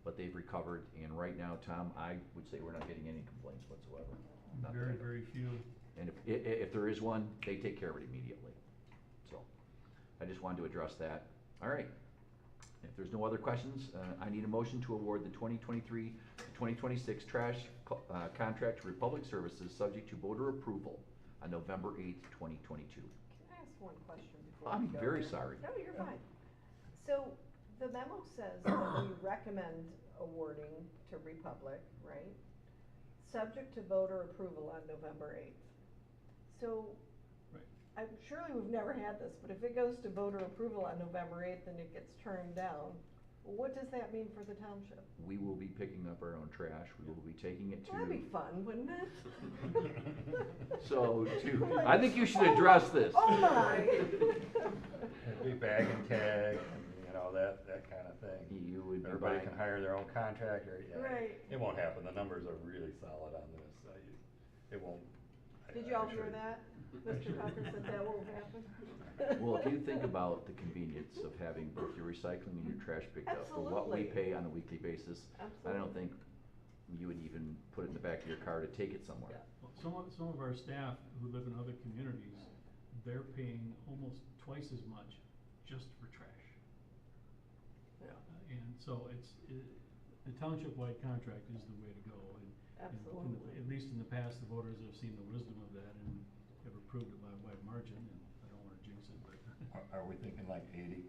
but they've recovered. And right now, Tom, I would say we're not getting any complaints whatsoever. Not Very, that I know. very few. And if there is one, they take care of it immediately. So I just wanted to address that. All right. If there's no other questions, I need a motion to award the 2023 to 2026 trash contract to Republic Services subject to voter approval on November 8th, 2022. Can I ask one question before I'm we go very there? sorry. No, you're fine. So the memo says that we recommend awarding to Republic, right? Subject to voter approval on November 8th. So Right. surely we've never had this, but if it goes to voter approval on November 8th and it gets turned down, what does that mean for the township? We will be picking up our own trash. We will be taking it to. That'd be fun, wouldn't it? So I think you should address this. Oh my! It'd be bag and tag, and, you know, that kind of thing. You would be Everybody buying. can hire their own contractor, yeah. Right. It won't happen, the numbers are really solid on this, it won't. Did you all hear that? Mr. Tucker said that won't happen? Well, if you think about the convenience of having both your recycling and your trash picked up for what we Absolutely. pay on a weekly basis, I don't think you would even put it in the back of your car to take it somewhere. Well, some of our staff who live in other communities, they're paying almost twice as much just for trash. Yeah. And so the township-wide contract is the way to go. And Absolutely. at least in the past, the voters have seen the wisdom of that and have approved it by a wide margin, and I don't wanna jinx it, but Are we thinking like 80?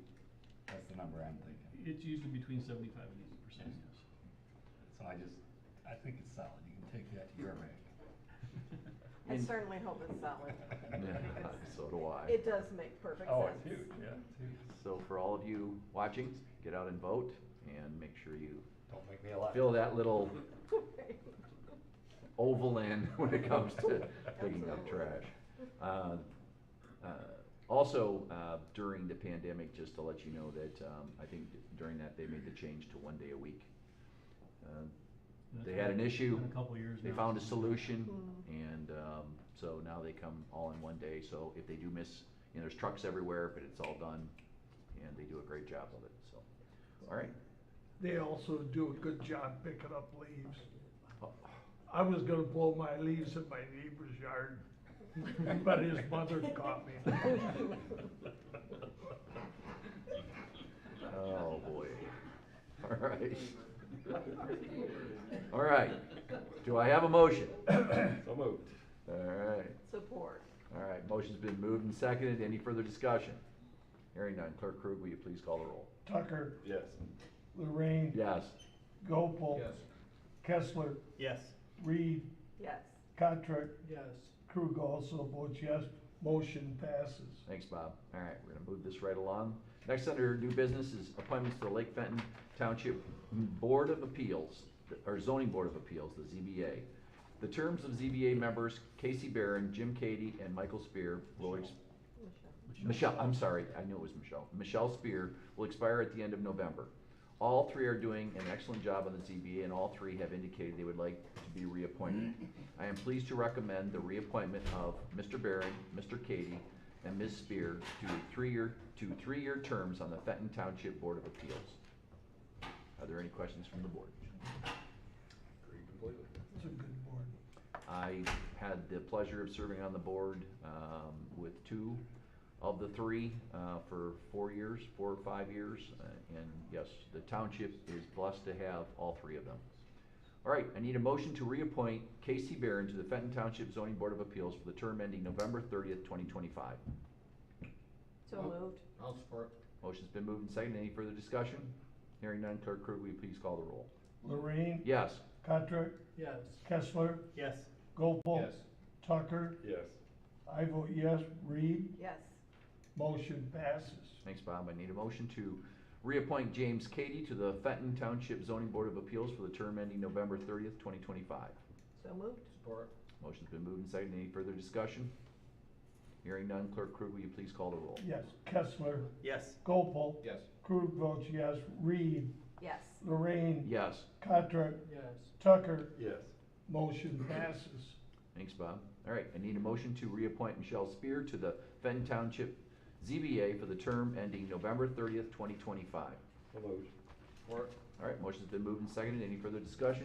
That's the number I'm thinking. it's usually between 75 and 80%, yes. So I think it's solid, you can take that to your bank. I certainly hope it's solid. Yeah, so do I. It does make perfect sense. Oh, it's huge, yeah, it's huge. So for all of you watching, get out and vote and make sure you Don't make me a lot. fill that little oval in when it comes to picking up trash. Also, during the pandemic, just to let you know that, I think during that, they made the change to 1 day a week. They had an issue, Been a couple years they now found a since- solution, and, so now they come all in 1 day, so if they do miss, there's trucks everywhere, but it's all done, and they do a great job of it, so, all right. They also do a good job picking up leaves. Oh, I was gonna blow my leaves in my neighbor's yard, but his mother caught me. Oh, boy. All right. All right. Do I have a motion? So moved. All right. Support. All right. Motion's been moved and seconded. Any further discussion? Hearing none. Clerk Krug, will you please call the roll? Tucker, Yes. Lorraine, Yes. Gopel, Yes. Kessler, Yes. Reed, Yes. Patrick, Yes. Krug also votes yes, motion passes. Thanks, Bob. All right, we're gonna move this right along. Next under new business is appointments to the Lake Fenton Township Board of Appeals, or Zoning Board of Appeals, the ZBA. The terms of ZBA members Casey Barron, Jim Cady, and Michael Spear will Michelle, I'm sorry, I knew it was Michelle. Michelle Spear will expire at the end of November. All three are doing an excellent job on the ZBA, and all three have indicated they would like to be reappointed. I am pleased to recommend the reappointment of Mr. Barron, Mr. Cady, and Ms. Spear to three-year terms on the Fenton Township Board of Appeals. Are there any questions from the board? Agreed completely. It's a good board. I had the pleasure of serving on the board with two of the three for 4 years, 4 or 5 years. And yes, the township is blessed to have all three of them. All right, I need a motion to reappoint Casey Barron to the Fenton Township Zoning Board of Appeals for the term ending November 30th, 2025. So moved. I'll support. Motion's been moved and seconded. Any further discussion? Hearing none, Clerk Krug, will you please call the roll? Lorraine, Yes. Patrick, Yes. Kessler, Yes. Gopel, Yes. Tucker, Yes. I vote yes, Reed, Yes. motion passes. Thanks, Bob. I need a motion to reappoint James Cady to the Fenton Township Zoning Board of Appeals for the term ending November 30th, 2025. So moved. Support. Motion's been moved and seconded. Any further discussion? Hearing none, Clerk Krug, will you please call the roll? Yes, Kessler, Yes. Gopel, Yes. Krug votes yes, Reed, Yes. Lorraine, Yes. Patrick, Yes. Tucker, Yes. motion passes. Thanks, Bob. All right, I need a motion to reappoint Michelle Spear to the Fenton Township ZBA for the term ending November 30th, 2025. So moved. Support. All right, motion's been moved and seconded. Any further discussion?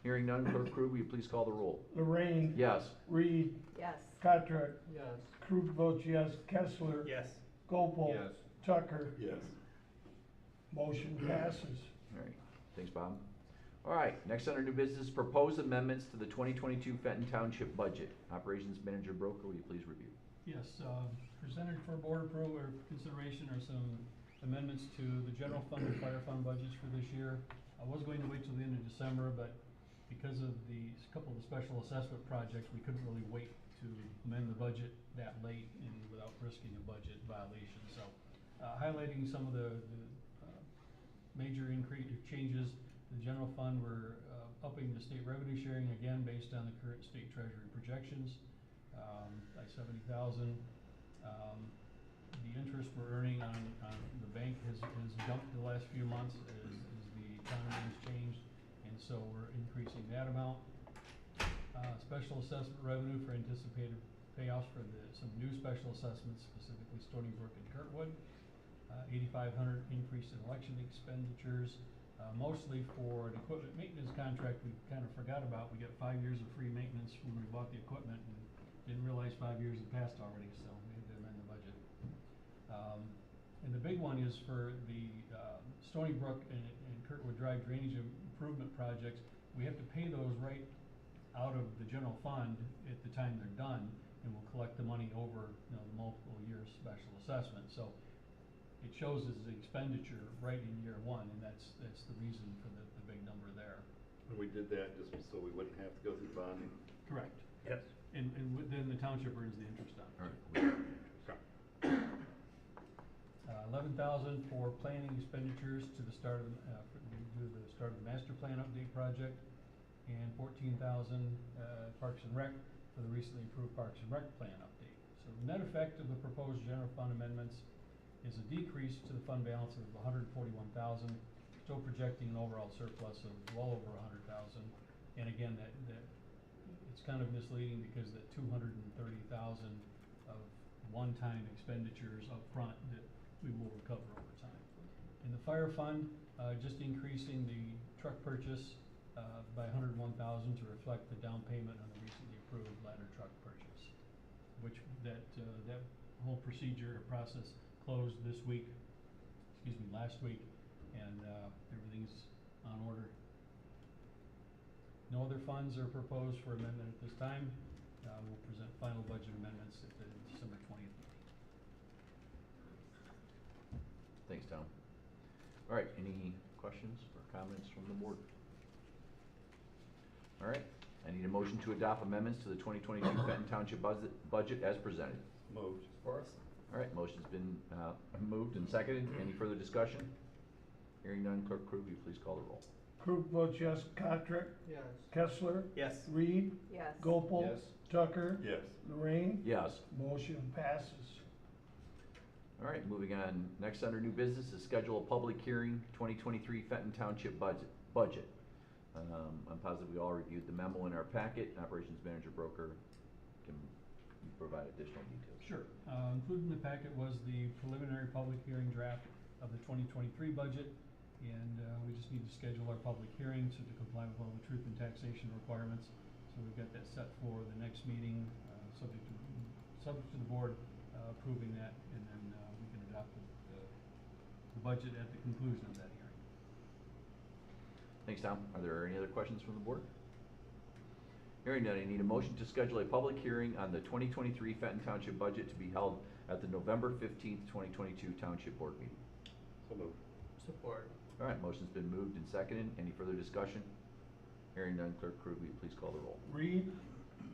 Hearing none, Clerk Krug, will you please call the roll? Lorraine, Yes. Reed, Yes. Patrick, Yes. Krug votes yes, Kessler, Yes. Gopel, Yes. Tucker, Yes. motion passes. All right, thanks, Bob. All right, next under new business, proposed amendments to the 2022 Fenton Township budget. Operations Manager Broker, will you please review? Yes, presented for board approval or consideration are some amendments to the general fund and fire fund budgets for this year. I was going to wait till the end of December, but because of the couple of the special assessment projects, we couldn't really wait to amend the budget that late and without risking a budget violation. So, highlighting some of the major increase changes, the general fund, we're upping the state revenue sharing again based on the current state treasury projections by 70,000. The interest we're earning on the bank has jumped the last few months as the economy has changed, and so we're increasing that amount. Special assessment revenue for anticipated payoffs for some new special assessments, specifically Stony Brook and Kirkwood. 8,500 increase in election expenditures, mostly for an equipment maintenance contract we kind of forgot about. We got 5 years of free maintenance when we bought the equipment and didn't realize 5 years had passed already, so we had to amend the budget. And the big one is for the Stony Brook and Kirkwood Drive drainage improvement projects. We have to pay those right out of the general fund at the time they're done, and we'll collect the money over the multiple years special assessment. So it shows as an expenditure right in year one, and that's the reason for the big number there. And we did that just so we wouldn't have to go through bonding. Correct. Yes. And then the township earns the interest on it. All right. 11,000 for planning expenditures to the start of, the start of the master plan update project, and 14,000 Parks and Rec for the recently approved Parks and Rec plan update. So So the net effect of the proposed general fund amendments is a decrease to the fund balance of 141,000, still projecting an overall surplus of well over 100,000. And again, that it's kind of misleading because that 230,000 of one-time expenditures up front that we will recover over time. In the fire fund, just increasing the truck purchase by 101,000 to reflect the down payment on the recently approved ladder truck purchase, which that whole procedure or process closed last week, and everything's on order. No other funds are proposed for amendment at this time. We'll present final budget amendments at the December 20th meeting. Thanks, Tom. All right, any questions or comments from the board? All right, I need a motion to adopt amendments to the 2022 Fenton Township budget as presented. Moved. For us. All right, motion's been moved and seconded. Any further discussion? Hearing none, Clerk Crew, will you please call the roll? Crew votes yes. Kotrick? Yes. Kessler? Yes. Reed? Yes. Gopel? Yes. Tucker? Yes. Lorraine? Yes. Motion passes. All right, moving on. Next under new business is schedule a public hearing, 2023 Fenton Township budget. I'm positive we all reviewed the memo in our packet. Operations Manager Broker can provide additional details. Sure. Included in the packet was the preliminary public hearing draft of the 2023 budget, and we just need to schedule our public hearing to comply with all the truth and taxation requirements. So we've got that set for the next meeting, subject to the board approving that, and then we can adopt the budget at the conclusion of that hearing. Thanks, Tom. Are there any other questions from the board? Hearing none, I need a motion to schedule a public hearing on the 2023 Fenton Township budget to be held at the November 15th, 2022 Township Board meeting. So moved. Support. All right, motion's been moved and seconded. Any further discussion? Hearing none, Clerk Crew, will you please call the roll? Reed?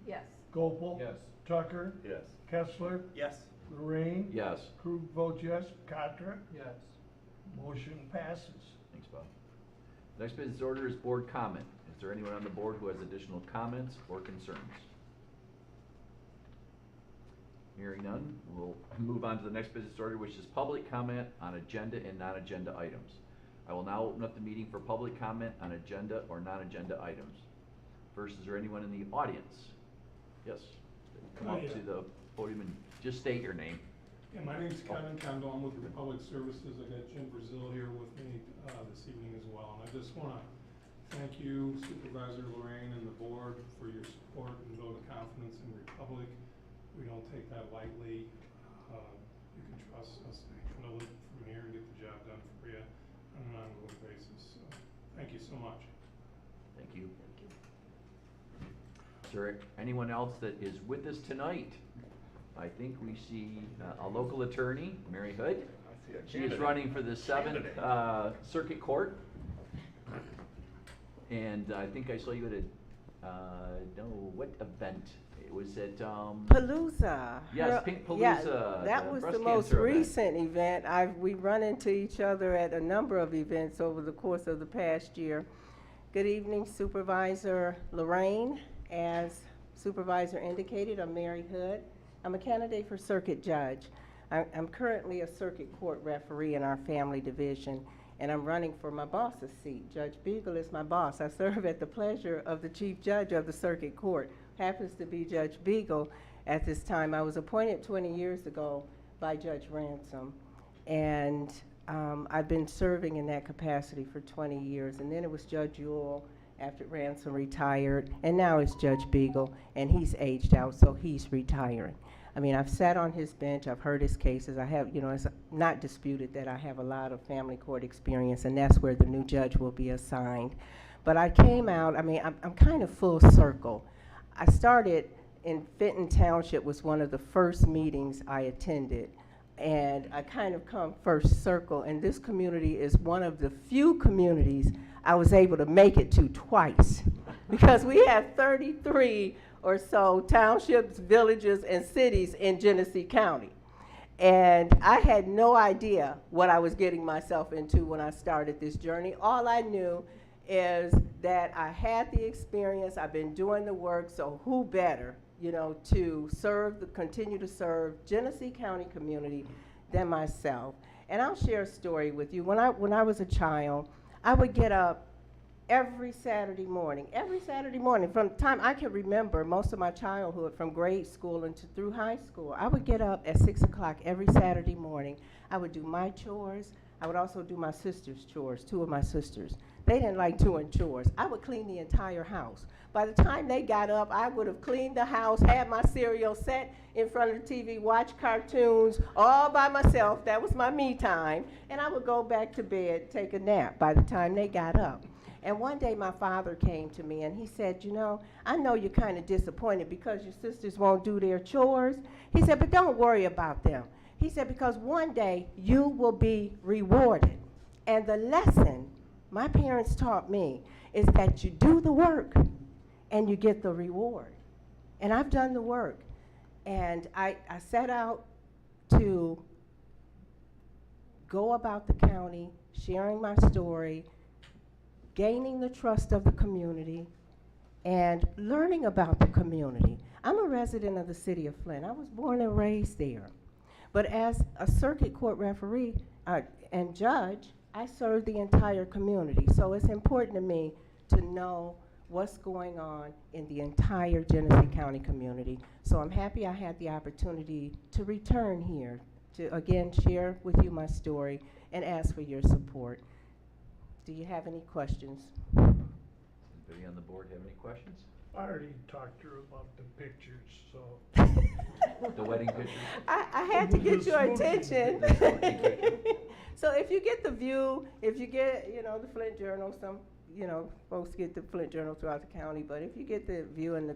Yes. Gopel? Yes. Tucker? Yes. Kessler? Yes. Lorraine? Yes. Crew votes yes. Kotrick? Yes. Motion passes. Thanks, Bob. Next business order is board comment. Is there anyone on the board who has additional comments or concerns? Hearing none, we'll move on to the next business order, which is public comment on agenda and non-agenda items. I will now open up the meeting for public comment on agenda or non-agenda items. First, is there anyone in the audience? Yes, come up to the podium and just state your name. Yeah, my name's Kevin Kendall. I'm with Republic Services. I got Jim Brazil here with me this evening as well. And I just want to thank you, Supervisor Lorraine, and the board for your support and vote of confidence in Republic. We don't take that lightly. You can trust us to handle it from here and get the job done for you on an ongoing basis. So, thank you so much. Thank you. Is there anyone else that is with us tonight? I think we see a local attorney, Mary Hood. I see a She is candidate. running for the 7th Candidate. Circuit Court. And I think I saw you at what event? It was at, Palooza. Yes, Pink Palooza, Yeah, the that was breast the most cancer event. recent event. We run into each other at a number of events over the course of the past year. Good evening, Supervisor Lorraine. As Supervisor indicated, I'm Mary Hood. I'm a candidate for circuit judge. I'm currently a circuit court referee in our family division, and I'm running for my boss's seat. Judge Beagle is my boss. I serve at the pleasure of the chief judge of the circuit court. Happens to be Judge Beagle at this time. I was appointed 20 years ago by Judge Ransom, and I've been serving in that capacity for 20 years. And then it was Judge Ewell after Ransom retired, and now it's Judge Beagle, and he's aged out, so he's retiring. I mean, I've sat on his bench, I've heard his cases, I have, it's not disputed that I have a lot of family court experience, and that's where the new judge will be assigned. But I came out, I'm kind of full circle. I started in Fenton Township, was one of the first meetings I attended, and I kind of come first circle, and this community is one of the few communities I was able to make it to twice, because we have 33 or so townships, villages, and cities in Genesee County. And I had no idea what I was getting myself into when I started this journey. All I knew is that I had the experience, I've been doing the work, so who better, to continue to serve Genesee County community than myself. And I'll share a story with you. When I was a child, I would get up every Saturday morning, from the time I can remember, most of my childhood, from grade school through high school. I would get up at 6 o'clock every Saturday morning. I would do my chores. I would also do my sister's chores, 2 of my sisters. They didn't like doing chores. I would clean the entire house. By the time they got up, I would have cleaned the house, had my cereal, sat in front of the TV, watched cartoons all by myself. That was my me time. And I would go back to bed, take a nap by the time they got up. And one day my father came to me and he said, I know you're kind of disappointed because your sisters won't do their chores. He said, but don't worry about them. He said, because one day you will be rewarded. And the lesson my parents taught me is that you do the work and you get the reward. And I've done the work. And I set out to go about the county, sharing my story, gaining the trust of the community, and learning about the community. I'm a resident of the city of Flint. I was born and raised there. But as a circuit court referee and judge, I serve the entire community. So it's important to me to know what's going on in the entire Genesee County community. So I'm happy I had the opportunity to return here to, again, share with you my story and ask for your support. Do you have any questions? Anybody on the board have any questions? I already talked to her about the pictures, so. The wedding pictures? I had to get your attention. So if you get the View, if you get, the Flint Journal, some, folks get the Flint Journal throughout the county, but if you get the View and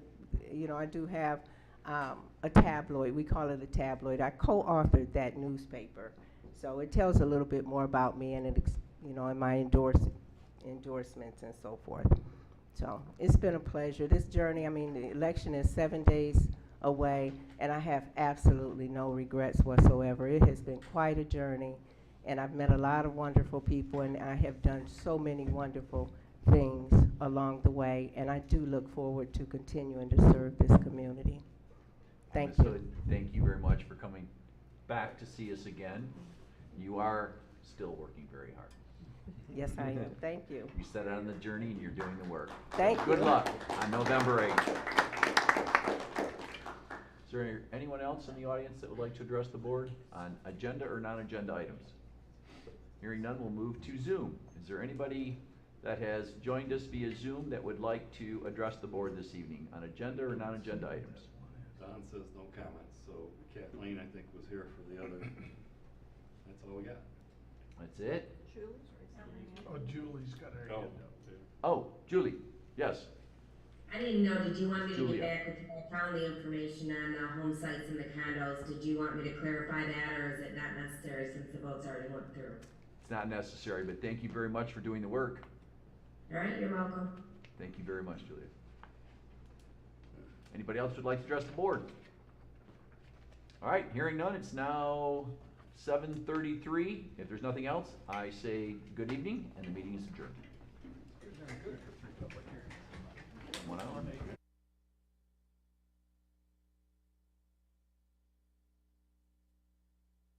I do have a tabloid, we call it a tabloid. I co-authored that newspaper. So it tells a little bit more about me and in my endorsements and so forth. So it's been a pleasure. This journey, the election is 7 days away, and I have absolutely no regrets whatsoever. It has been quite a journey, and I've met a lot of wonderful people, and I have done so many wonderful things along the way, and I do look forward to continuing to serve this community. Thank you. Thank you very much for coming back to see us again. You are still working very hard. Yes, I am. Thank you. You set out on the journey and you're doing the work. Thank you. Good luck on November 8th. Is there anyone else in the audience that would like to address the board on agenda or non-agenda items? Hearing none, we'll move to Zoom. Is there anybody that has joined us via Zoom that would like to address the board this evening on agenda or non-agenda items? Don says no comments, so Kathleen, I think, was here for the other. That's all we got. That's it? Oh, Julie's got her hand up too. Oh, Julie, yes. I didn't know, did you want me to Julia. get back with you? I found the information on the home sites and the condos. Did you want me to clarify that, or is it not necessary since the votes already went through? It's not necessary, but thank you very much for doing the work. All right, you're welcome. Thank you very much, Julia. Anybody else would like to address the board? All right, hearing none, it's now 7:33. If there's nothing else, I say good evening, and the meeting is adjourned. 1 hour?